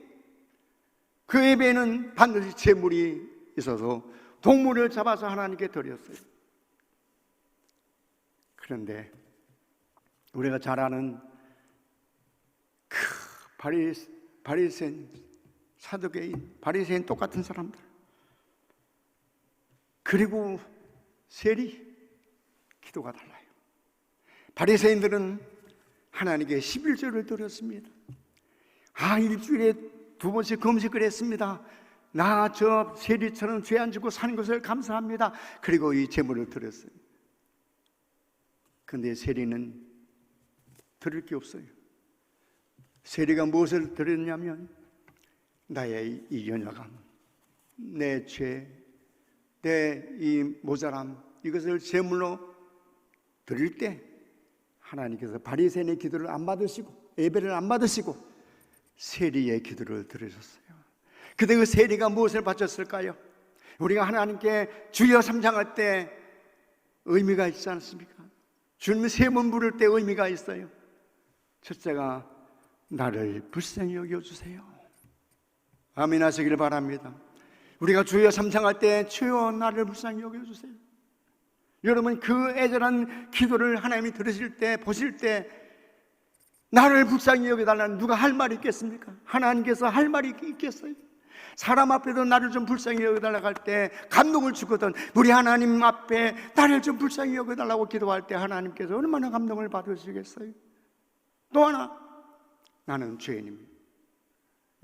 그 예배는 반드시 제물이 있어서 동물을 잡아서 하나님께 드렸어요. 그런데 우리가 잘 아는 그 바리새인, 사두개인, 바리새인 똑같은 사람들, 그리고 세리, 기도가 달라요. 바리새인들은 하나님께 11조를 드렸습니다. 일주일에 2번씩 금식을 했습니다. 나 저 세리처럼 죄 안 짓고 사는 것을 감사합니다. 그리고 이 제물을 드렸어요. 그런데 세리는 드릴 게 없어요. 세리가 무엇을 드렸냐면 나의 이 연약함, 내 죄, 내 이 모자람, 이것을 제물로 드릴 때 하나님께서 바리새인의 기도를 안 받으시고 예배를 안 받으시고 세리의 기도를 들으셨어요. 그때 그 세리가 무엇을 바쳤을까요? 우리가 하나님께 주여 삼창할 때 의미가 있지 않습니까? 주님 세 번 부를 때 의미가 있어요. 첫째가 나를 불쌍히 여겨주세요. 아멘 하시기를 바랍니다. 우리가 주여 삼창할 때 주여 나를 불쌍히 여겨주세요. 여러분, 그 애절한 기도를 하나님이 들으실 때, 보실 때 나를 불쌍히 여겨달라는 누가 할 말이 있겠습니까? 하나님께서 할 말이 있겠어요? 사람 앞에도 나를 좀 불쌍히 여겨달라고 할 때 감동을 주거든. 우리 하나님 앞에 나를 좀 불쌍히 여겨달라고 기도할 때 하나님께서 얼마나 감동을 받으시겠어요? 또 하나, 나는 죄인입니다.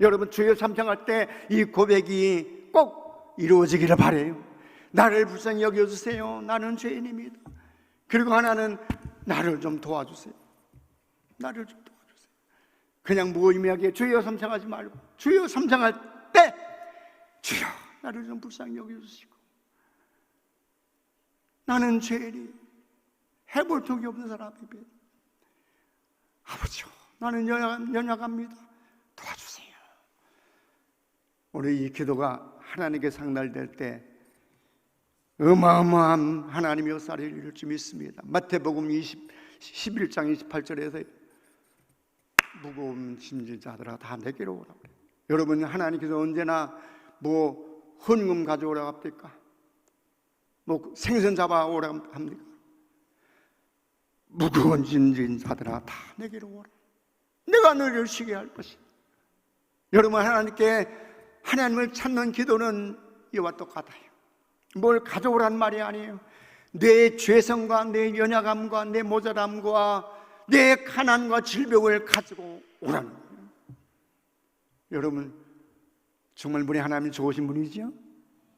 여러분, 주여 삼창할 때 이 고백이 꼭 이루어지기를 바라요. 나를 불쌍히 여겨주세요. 나는 죄인입니다. 그리고 하나는 나를 좀 도와주세요. 나를 좀 도와주세요. 그냥 무의미하게 주여 삼창하지 말고 주여 삼창할 때 주여 나를 좀 불쌍히 여겨주시고, 나는 죄인이 해볼 적이 없는 사람입니다. 아버지요, 나는 연약합니다. 도와주세요. 우리 이 기도가 하나님께 상달될 때 어마어마한 하나님의 역사를 이룰 줄 믿습니다. 마태복음 11장 28절에서 무거운 짐진 자들아 다 내게로 오라 그래요. 여러분, 하나님께서 언제나 뭐 헌금 가져오라고 합니까? 뭐 생선 잡아오라고 합니까? 무거운 짐진 자들아 다 내게로 오라. 내가 너를 쉬게 할 것이다. 여러분, 하나님을 찾는 기도는 이와 똑같아요. 뭘 가져오란 말이 아니에요. 내 죄성과 내 연약함과 내 모자람과 내 가난과 질병을 가지고 오라는 거예요. 여러분, 정말 우리 하나님 좋으신 분이죠?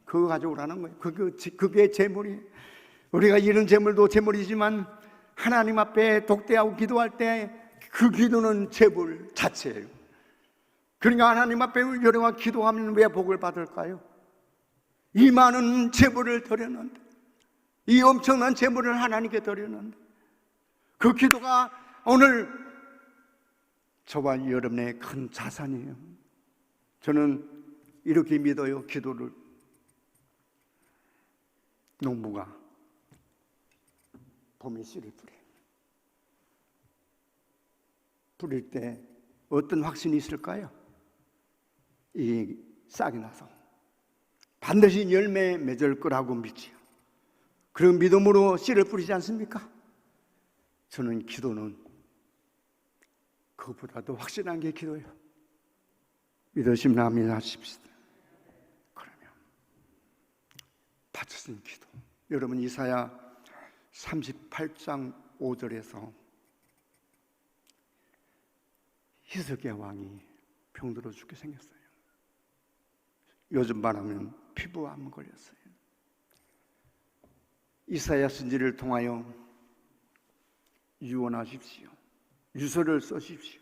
그거 가지고 오라는 거예요. 그게 재물이에요. 우리가 이런 재물도 재물이지만 하나님 앞에 독대하고 기도할 때 그 기도는 재물 자체예요. 그러니까 하나님 앞에 여러분과 기도하면 왜 복을 받을까요? 이 많은 재물을 드렸는데, 이 엄청난 재물을 하나님께 드렸는데, 그 기도가 오늘 저와 여러분의 큰 자산이에요. 저는 이렇게 믿어요. 기도를. 농부가 봄에 씨를 뿌릴 때 어떤 확신이 있을까요? 이 싹이 나서 반드시 열매 맺을 거라고 믿지요. 그런 믿음으로 씨를 뿌리지 않습니까? 저는 기도는 그것보다도 확실한 게 기도예요. 믿으시면 아멘 하십시다. 그러면 받으신 기도, 여러분 이사야 38장 5절에서 히스기야 왕이 병들어 죽게 생겼어요. 요즘 말하면 피부암 걸렸어요. 이사야 선지를 통하여 유언하십시오. 유서를 써십시오.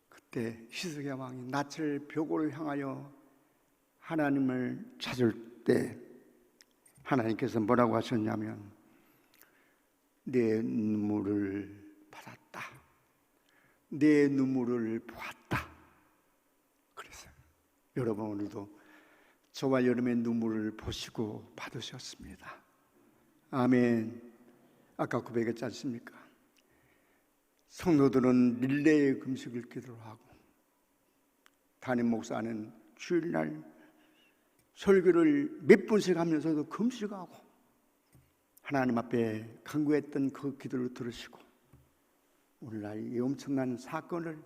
그때 히스기야 왕이 낯을 벽으로 향하여 하나님을 찾을 때 하나님께서 뭐라고 하셨냐면 내 눈물을 받았다, 내 눈물을 보았다 그랬어요. 여러분, 오늘도 저와 여러분의 눈물을 보시고 받으셨습니다. 아멘. 아까 고백했지 않습니까? 성도들은 릴레이 금식을 기도하고 담임 목사는 주일날 설교를 몇 분씩 하면서도 금식하고 하나님 앞에 간구했던 그 기도를 들으시고 오늘날 이 엄청난 사건을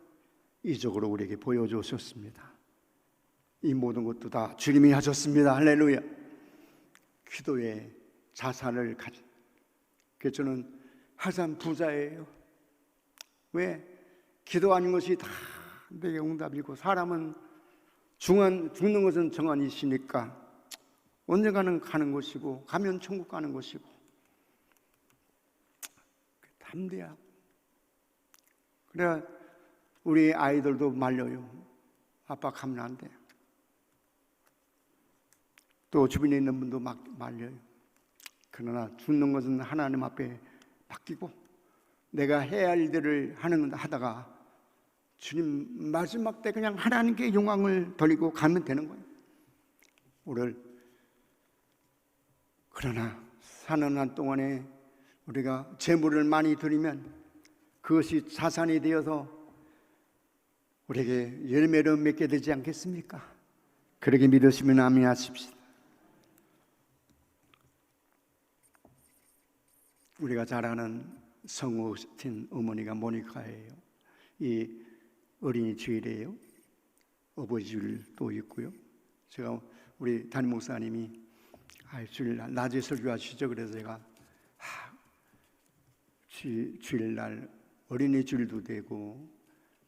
이적으로 우리에게 보여주셨습니다. 이 모든 것도 다 주님이 하셨습니다. 할렐루야. 기도의 자산을 가진, 그래서 저는 항상 부자예요. 왜? 기도하는 것이 다 내게 응답이고 사람은 죽는 것은 정한이시니까 언젠가는 가는 것이고 가면 천국 가는 것이고 담대하고. 그래 우리 아이들도 말려요. 아빠 가면 안 돼. 또 주변에 있는 분도 막 말려요. 그러나 죽는 것은 하나님 앞에 맡기고 내가 해야 할 일들을 하다가 주님 마지막 때 그냥 하나님께 영광을 돌리고 가면 되는 거예요. 오늘 그러나 사는 한 동안에 우리가 재물을 많이 드리면 그것이 자산이 되어서 우리에게 열매를 맺게 되지 않겠습니까? 그렇게 믿으시면 아멘 하십시오. 우리가 잘 아는 성우신 어머니가 모니카예요. 이 어린이 주일이에요. 어버이 주일도 있고요. 제가 우리 담임 목사님이 주일날 낮에 설교하시죠. 그래서 제가 주일날 어린이 주일도 되고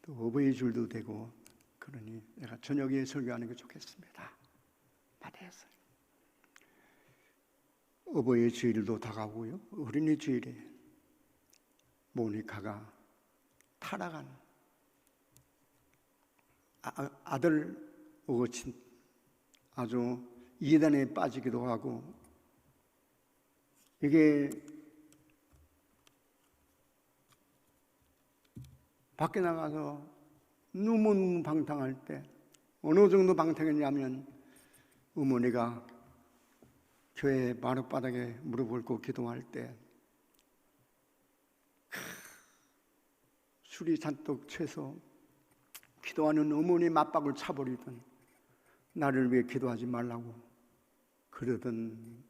또 어버이 주일도 되고 그러니 내가 저녁에 설교하는 게 좋겠습니다. 받았어요. 어버이 주일도 다가오고요. 어린이 주일에 모니카가 타락한 아들 어거친 아주 이단에 빠지기도 하고 이게 밖에 나가서 너무 방탕할 때 어느 정도 방탕했냐면 어머니가 교회 마룻바닥에 무릎 꿇고 기도할 때 술이 잔뜩 취해서 기도하는 어머니 맞박을 차버리던 나를 위해 기도하지 말라고 그러던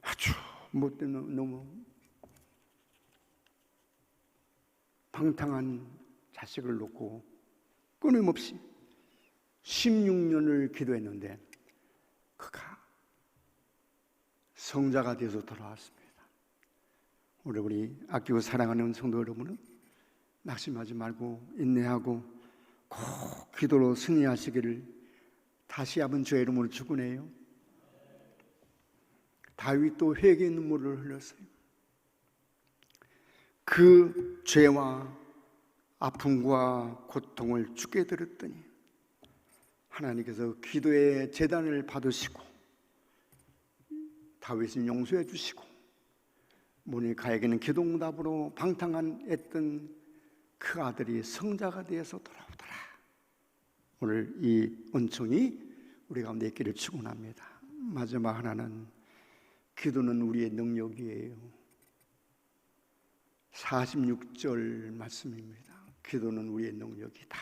아주 못된 너무 방탕한 자식을 놓고 끊임없이 16년을 기도했는데 그가 성자가 되어서 돌아왔습니다. 우리 아끼고 사랑하는 성도 여러분은 낙심하지 말고 인내하고 꼭 기도로 승리하시기를 다시 한번 주의 이름으로 축원해요. 다윗도 회개의 눈물을 흘렸어요. 그 죄와 아픔과 고통을 주께 드렸더니 하나님께서 기도의 제단을 받으시고 다윗을 용서해 주시고 모니카에게는 기도응답으로 방탕했던 그 아들이 성자가 되어서 돌아오더라. 오늘 이 은총이 우리 가운데 있기를 축원합니다. 마지막 하나는 기도는 우리의 능력이에요. 46절 말씀입니다. 기도는 우리의 능력이다.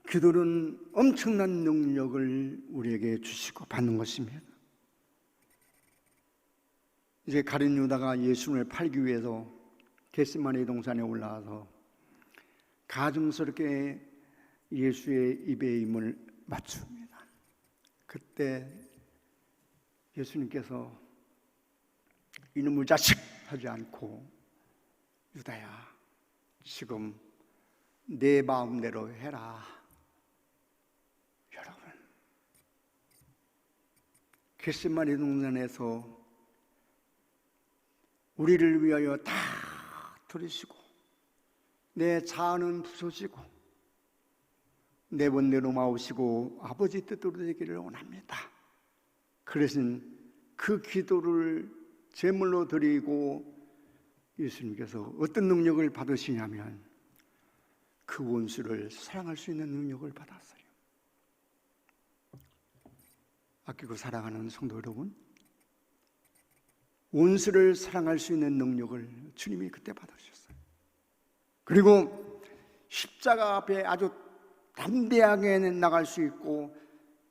기도는 엄청난 능력을 우리에게 주시고 받는 것입니다. 이제 가룟 유다가 예수님을 팔기 위해서 겟세마네 동산에 올라와서 가증스럽게 예수의 입에 힘을 맞춥니다. 그때 예수님께서 이놈의 자식 하지 않고 유다야 지금 내 마음대로 해라. 여러분 겟세마네 동산에서 우리를 위하여 다 들으시고 내 자아는 부서지고 내 번대로 마우시고 아버지 뜻대로 되기를 원합니다. 그러신 그 기도를 제물로 드리고 예수님께서 어떤 능력을 받으시냐면 그 원수를 사랑할 수 있는 능력을 받았어요. 아끼고 사랑하는 성도 여러분, 원수를 사랑할 수 있는 능력을 주님이 그때 받으셨어요. 그리고 십자가 앞에 아주 담대하게 나갈 수 있고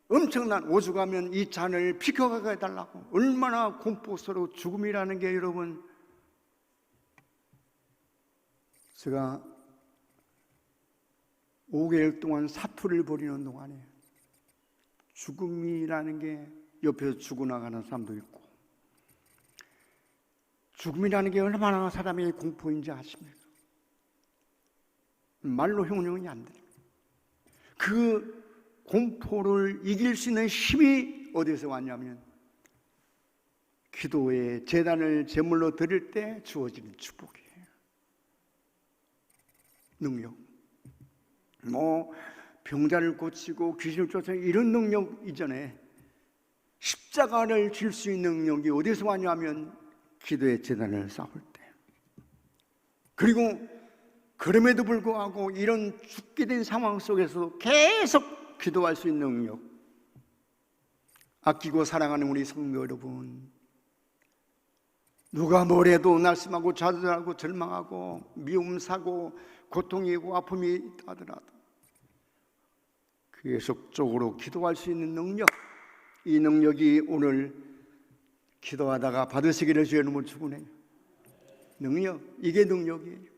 엄청난 오죽하면 이 잔을 비켜가게 해달라고 얼마나 공포스러워 죽음이라는 게 여러분 제가 5개월 동안 사투를 벌이는 동안에 죽음이라는 게 옆에서 죽어나가는 사람도 있고 죽음이라는 게 얼마나 사람의 공포인지 아십니까? 말로 형용이 안 돼요. 그 공포를 이길 수 있는 힘이 어디서 왔냐면 기도의 제단을 제물로 드릴 때 주어지는 축복이에요. 능력. 병자를 고치고 귀신을 쫓아내는 이런 능력 이전에 십자가를 질 수 있는 능력이 어디서 왔냐면 기도의 제단을 쌓을 때. 그리고 그럼에도 불구하고 이런 죽게 된 상황 속에서 계속 기도할 수 있는 능력. 아끼고 사랑하는 우리 성도 여러분, 누가 뭐래도 낙심하고 좌절하고 절망하고 미움 사고 고통이고 아픔이 있다 하더라도 계속적으로 기도할 수 있는 능력, 이 능력이 오늘 기도하다가 받으시기를 주의 이름으로 축원해요. 능력, 이게 능력이에요.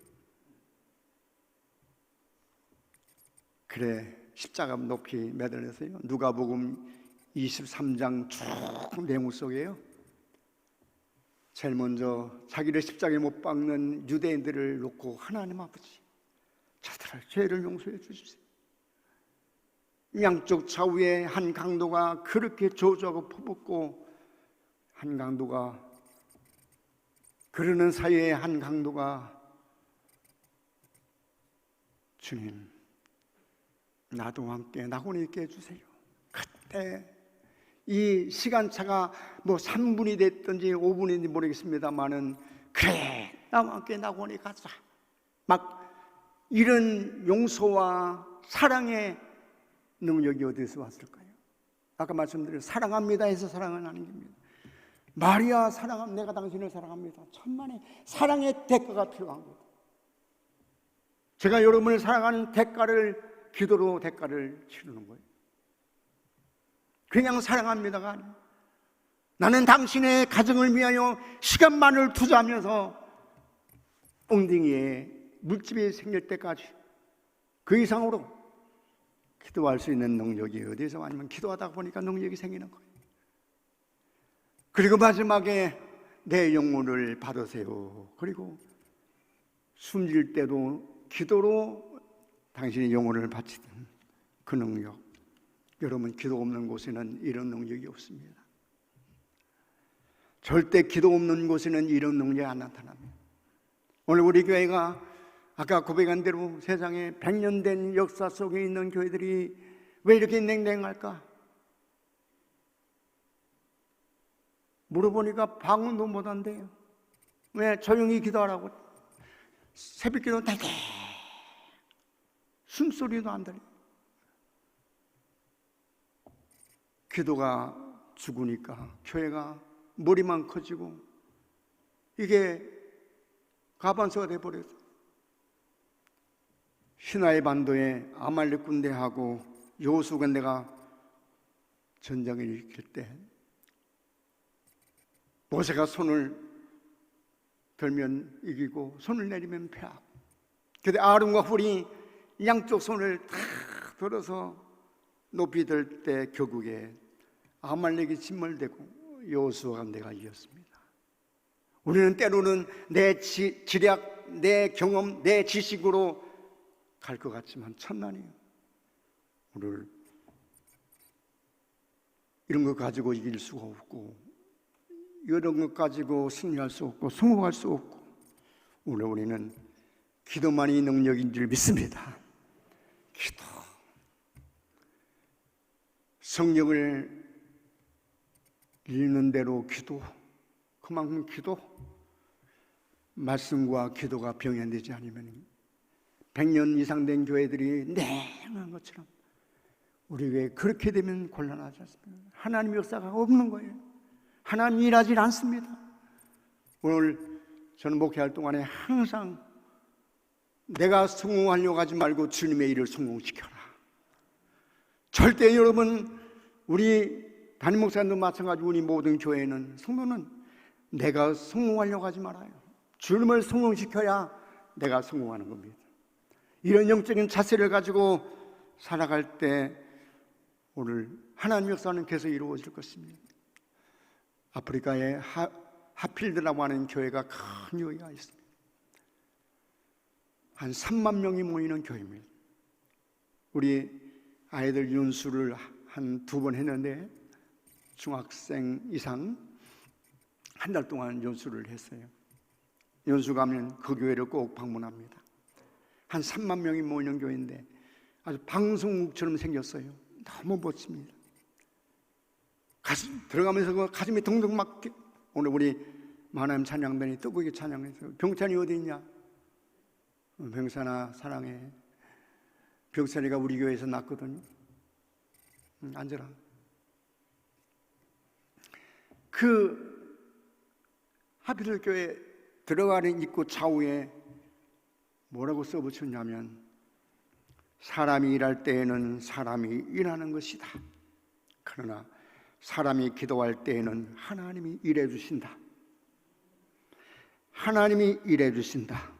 그래, 십자가 높이 매달려서요. 누가복음 23장 쭉 내용 속에요. 제일 먼저 자기를 십자가에 못 박는 유대인들을 놓고 하나님 아버지, 저들의 죄를 용서해 주십시오. 양쪽 좌우에 한 강도가 그렇게 저주하고 퍼붓고 한 강도가 그러는 사이에 한 강도가 주님 나도 함께 낙원에 있게 해주세요. 그때 이 시간차가 3분이 됐든지 5분인지 모르겠습니다만은 그래 나와 함께 낙원에 가자 막 이런 용서와 사랑의 능력이 어디서 왔을까요? 아까 말씀드린 사랑합니다 해서 사랑은 아닌 겁니다. 마리아 사랑합니다. 내가 당신을 사랑합니다. 천만에 사랑의 대가가 필요한 거예요. 제가 여러분을 사랑하는 대가를 기도로 대가를 치르는 거예요. 그냥 사랑합니다가 아니에요. 나는 당신의 가정을 위하여 시간만을 투자하면서 엉덩이에 물집이 생길 때까지 그 이상으로 기도할 수 있는 능력이 어디서 아니면 기도하다 보니까 능력이 생기는 거예요. 그리고 마지막에 내 영혼을 받으세요. 그리고 숨질 때도 기도로 당신의 영혼을 바치던 그 능력. 여러분, 기도 없는 곳에는 이런 능력이 없습니다. 절대 기도 없는 곳에는 이런 능력이 안 나타납니다. 오늘 우리 교회가 아까 고백한 대로 세상에 100년 된 역사 속에 있는 교회들이 왜 이렇게 냉랭할까? 물어보니까 방언도 못한대요. 왜? 조용히 기도하라고. 새벽기도 달게 숨소리도 안 들려. 기도가 죽으니까 교회가 머리만 커지고 이게 가반수가 돼버렸어요. 시나이 반도에 아말렉 군대하고 여호수 군대가 전쟁을 일으킬 때 모세가 손을 들면 이기고 손을 내리면 패하고, 그런데 아론과 훌이 양쪽 손을 다 들어서 높이 들 때 결국에 아말렉이 침몰되고 여호수아 군대가 이겼습니다. 우리는 때로는 내 지략, 내 경험, 내 지식으로 갈 것 같지만 천만이에요. 오늘 이런 거 가지고 이길 수가 없고, 이런 것 가지고 승리할 수 없고 성공할 수 없고, 오늘 우리는 기도만이 능력인 줄 믿습니다. 기도, 성령을 읽는 대로 기도, 그만큼 기도, 말씀과 기도가 병행되지 않으면 100년 이상 된 교회들이 냉한 것처럼 우리 교회 그렇게 되면 곤란하지 않습니까? 하나님의 역사가 없는 거예요. 하나님이 일하지 않습니다. 오늘 저는 목회할 동안에 항상 내가 성공하려고 하지 말고 주님의 일을 성공시켜라. 절대 여러분, 우리 담임 목사님도 마찬가지고 우리 모든 교회는, 성도는 내가 성공하려고 하지 말아요. 주님을 성공시켜야 내가 성공하는 겁니다. 이런 영적인 자세를 가지고 살아갈 때 오늘 하나님의 역사는 계속 이루어질 것입니다. 아프리카에 하필드라고 하는 교회가 큰 교회가 있습니다. 한 3만 명이 모이는 교회입니다. 우리 아이들 연수를 한 2번 했는데 중학생 이상 한 달 동안 연수를 했어요. 연수 가면 그 교회를 꼭 방문합니다. 한 3만 명이 모이는 교회인데 아주 방송국처럼 생겼어요. 너무 멋집니다. 들어가면서 그 가슴이 동동 막, 오늘 우리 하나님 찬양단이 뜨거이 찬양해서 병찬이 어디 있냐? 병찬아 사랑해. 병찬이가 우리 교회에서 낳거든요. 앉아라. 그 하필 교회 들어가는 입구 좌우에 뭐라고 써붙였냐면, 사람이 일할 때에는 사람이 일하는 것이다. 그러나 사람이 기도할 때에는 하나님이 일해 주신다. 하나님이 일해 주신다.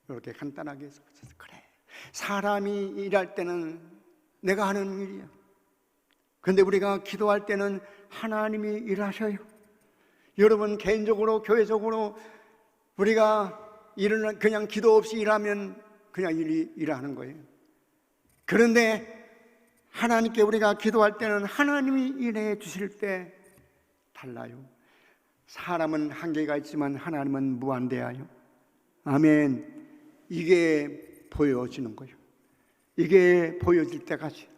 이렇게 간단하게 해서 그래, 사람이 일할 때는 내가 하는 일이야. 그런데 우리가 기도할 때는 하나님이 일하셔요. 여러분, 개인적으로 교회적으로 우리가 일을 그냥 기도 없이 일하면 그냥 일하는 거예요. 그런데 하나님께 우리가 기도할 때는 하나님이 일해 주실 때 달라요. 사람은 한계가 있지만 하나님은 무한대하여. 아멘. 이게 보여지는 거예요. 이게 보여질 때까지.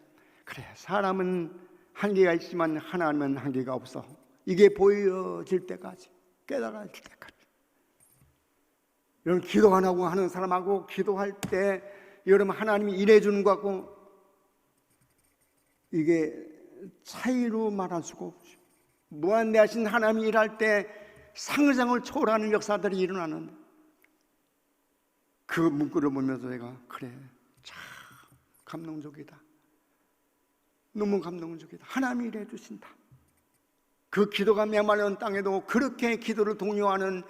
그래, 사람은 한계가 있지만 하나님은 한계가 없어. 이게 보여질 때까지, 깨달아질 때까지. 여러분, 기도 안 하고 하는 사람하고 기도할 때 여러분 하나님이 일해 주는 것하고 이게 차이로 말할 수가 없죠. 무한대하신 하나님이 일할 때 상상을 초월하는 역사들이 일어나는데, 그 문구를 보면서 내가 그래, 참 감동적이다. 너무 감동적이다. 하나님이 일해 주신다. 그 기도가 메마른 땅에도 그렇게 기도를 독려하는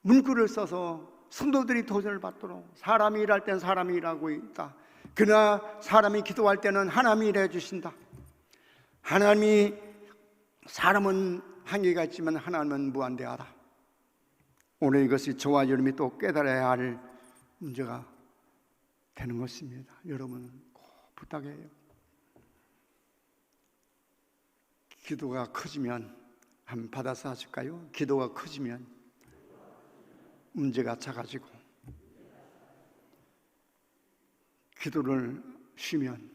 문구를 써서 성도들이 도전을 받도록, 사람이 일할 때는 사람이 일하고 있다. 그러나 사람이 기도할 때는 하나님이 일해 주신다. 하나님이, 사람은 한계가 있지만 하나님은 무한대하다. 오늘 이것이 저와 여러분이 또 깨달아야 할 문제가 되는 것입니다. 여러분 꼭 부탁해요. 기도가 커지면 한번 받아서 하실까요? 기도가 커지면 문제가 작아지고, 기도를 쉬면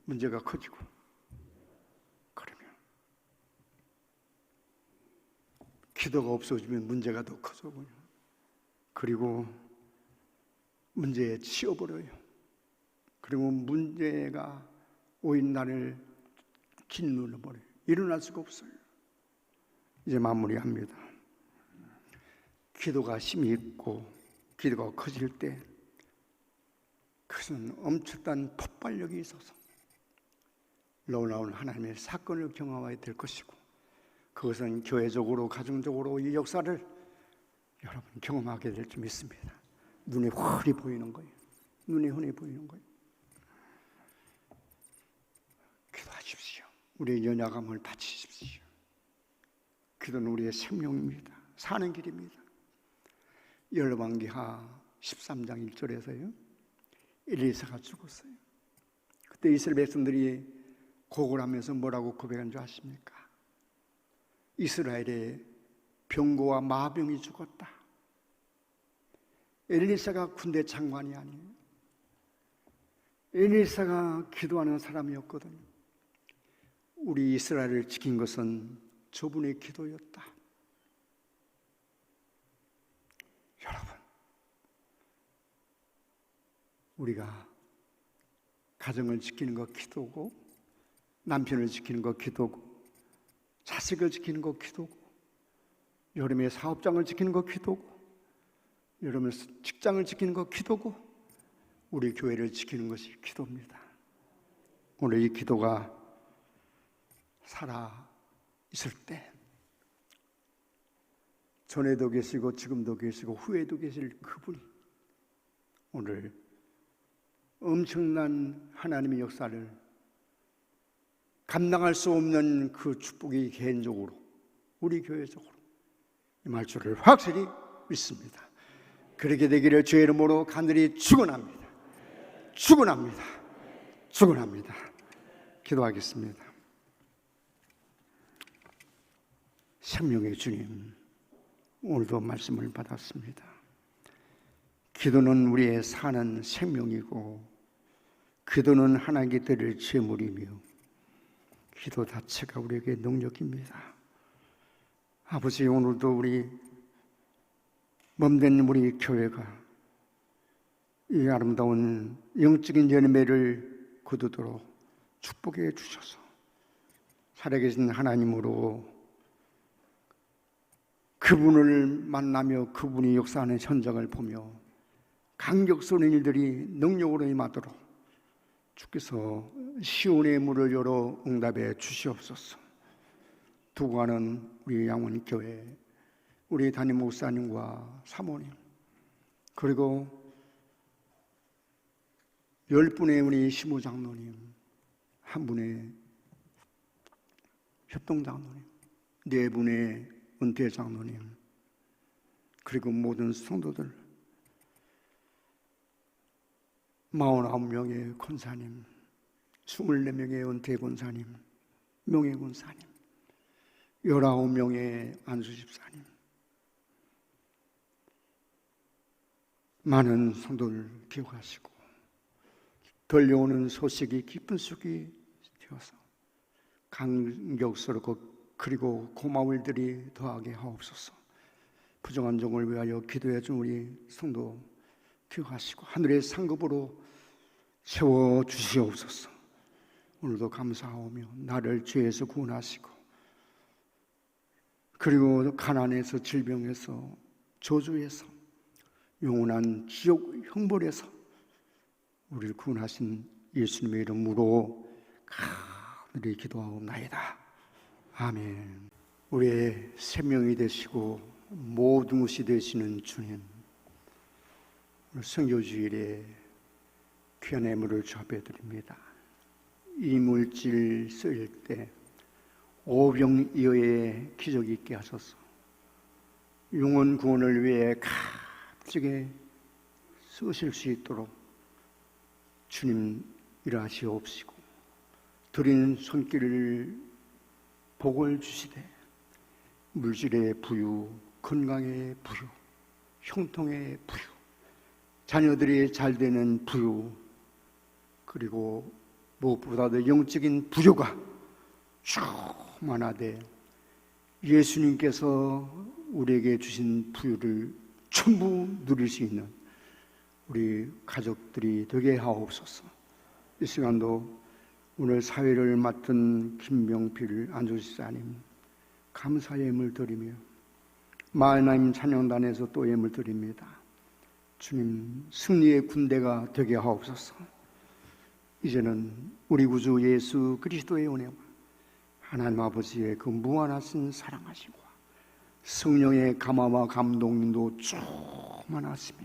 문제가 커지고, 그러면 기도가 없어지면 문제가 더 커져버려요. 그리고 문제에 치여버려요. 그리고 문제가 오인 나를 짓눌러버려요. 일어날 수가 없어요. 이제 마무리합니다. 기도가 힘이 있고 기도가 커질 때 그것은 엄청난 폭발력이 있어서 놀라운 하나님의 사건을 경험하게 될 것이고, 그것은 교회적으로 가정적으로 이 역사를 여러분 경험하게 될 줄 믿습니다. 눈에 훤히 보이는 거예요. 눈에 훤히 보이는 거예요. 기도하십시오. 우리의 연약함을 바치십시오. 기도는 우리의 생명입니다. 사는 길입니다. 열왕기하 13장 1절에서요 엘리사가 죽었어요. 그때 이스라엘 백성들이 고걸하면서 뭐라고 고백한 줄 아십니까? 이스라엘의 병고와 마병이 죽었다. 엘리사가 군대 장관이 아니에요. 엘리사가 기도하는 사람이었거든요. 우리 이스라엘을 지킨 것은 저분의 기도였다. 여러분, 우리가 가정을 지키는 거 기도고, 남편을 지키는 거 기도고, 자식을 지키는 거 기도고, 여름에 사업장을 지키는 거 기도고, 여러분 직장을 지키는 거 기도고, 우리 교회를 지키는 것이 기도입니다. 오늘 이 기도가 살아 있을 때, 전에도 계시고 지금도 계시고 후에도 계실 그분이 오늘 엄청난 하나님의 역사를 감당할 수 없는 그 축복이 개인적으로, 우리 교회적으로 임할 줄을 확실히 믿습니다. 그렇게 되기를 주의 이름으로 간절히 축원합니다. 축원합니다. 축원합니다. 기도하겠습니다. 생명의 주님, 오늘도 말씀을 받았습니다. 기도는 우리의 사는 생명이고, 기도는 하나님께 드릴 제물이며, 기도 자체가 우리에게 능력입니다. 아버지, 오늘도 우리 몸된 우리 교회가 이 아름다운 영적인 열매를 거두도록 축복해 주셔서 살아계신 하나님으로 그분을 만나며 그분이 역사하는 현장을 보며 감격스러운 일들이 능력으로 임하도록 주께서 시온의 문을 열어 응답해 주시옵소서. 두고 가는 우리 양원교회, 우리 담임 목사님과 사모님, 그리고 10분의 우리 시무장로님, 한 분의 협동장로님, 4분의 은퇴장로님, 그리고 모든 성도들, 49명의 권사님, 24명의 은퇴 권사님, 명예 권사님, 19명의 안수 집사님, 많은 성도를 기억하시고 들려오는 소식이 기쁜 소식이 되어서 감격스럽고 그리고 고마운 일들이 더하게 하옵소서. 부정한 종을 위하여 기도해 준 우리 성도 기억하시고 하늘의 상급으로 세워주시옵소서. 오늘도 감사하오며 나를 죄에서 구원하시고 그리고 가난에서 질병에서 저주에서 영원한 지옥 형벌에서 우리를 구원하신 예수님의 이름으로 간절히 기도하옵나이다. 아멘. 우리의 생명이 되시고 모든 것이 되시는 주님, 오늘 성교주일에 귀한 예물을 접해드립니다. 이 물질 쓰일 때 오병이어의 기적이 있게 하소서. 영혼 구원을 위해 값지게 쓰실 수 있도록 주님 일하시옵시고, 드리는 손길을 복을 주시되 물질의 부유, 건강의 부유, 형통의 부유, 자녀들이 잘 되는 부유, 그리고 무엇보다도 영적인 부유가 충만하되 예수님께서 우리에게 주신 부유를 전부 누릴 수 있는 우리 가족들이 되게 하옵소서. 이 시간도 오늘 사회를 맡은 김명필 안주지사님 감사의 예물 드리며 마하나임 찬양단에서 또 예물 드립니다. 주님, 승리의 군대가 되게 하옵소서. 이제는 우리 구주 예수 그리스도의 은혜와 하나님 아버지의 그 무한하신 사랑하심과 성령의 감화와 감동도 충만하심에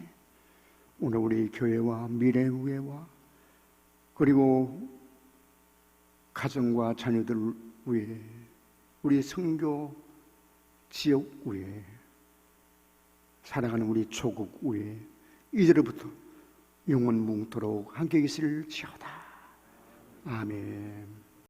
오늘 우리 교회와 미래의회와 그리고 가정과 자녀들 위해, 우리 선교 지역 위에, 사랑하는 우리 조국 위에 이제로부터 영원 뭉토록 함께 계실지어다. 아멘.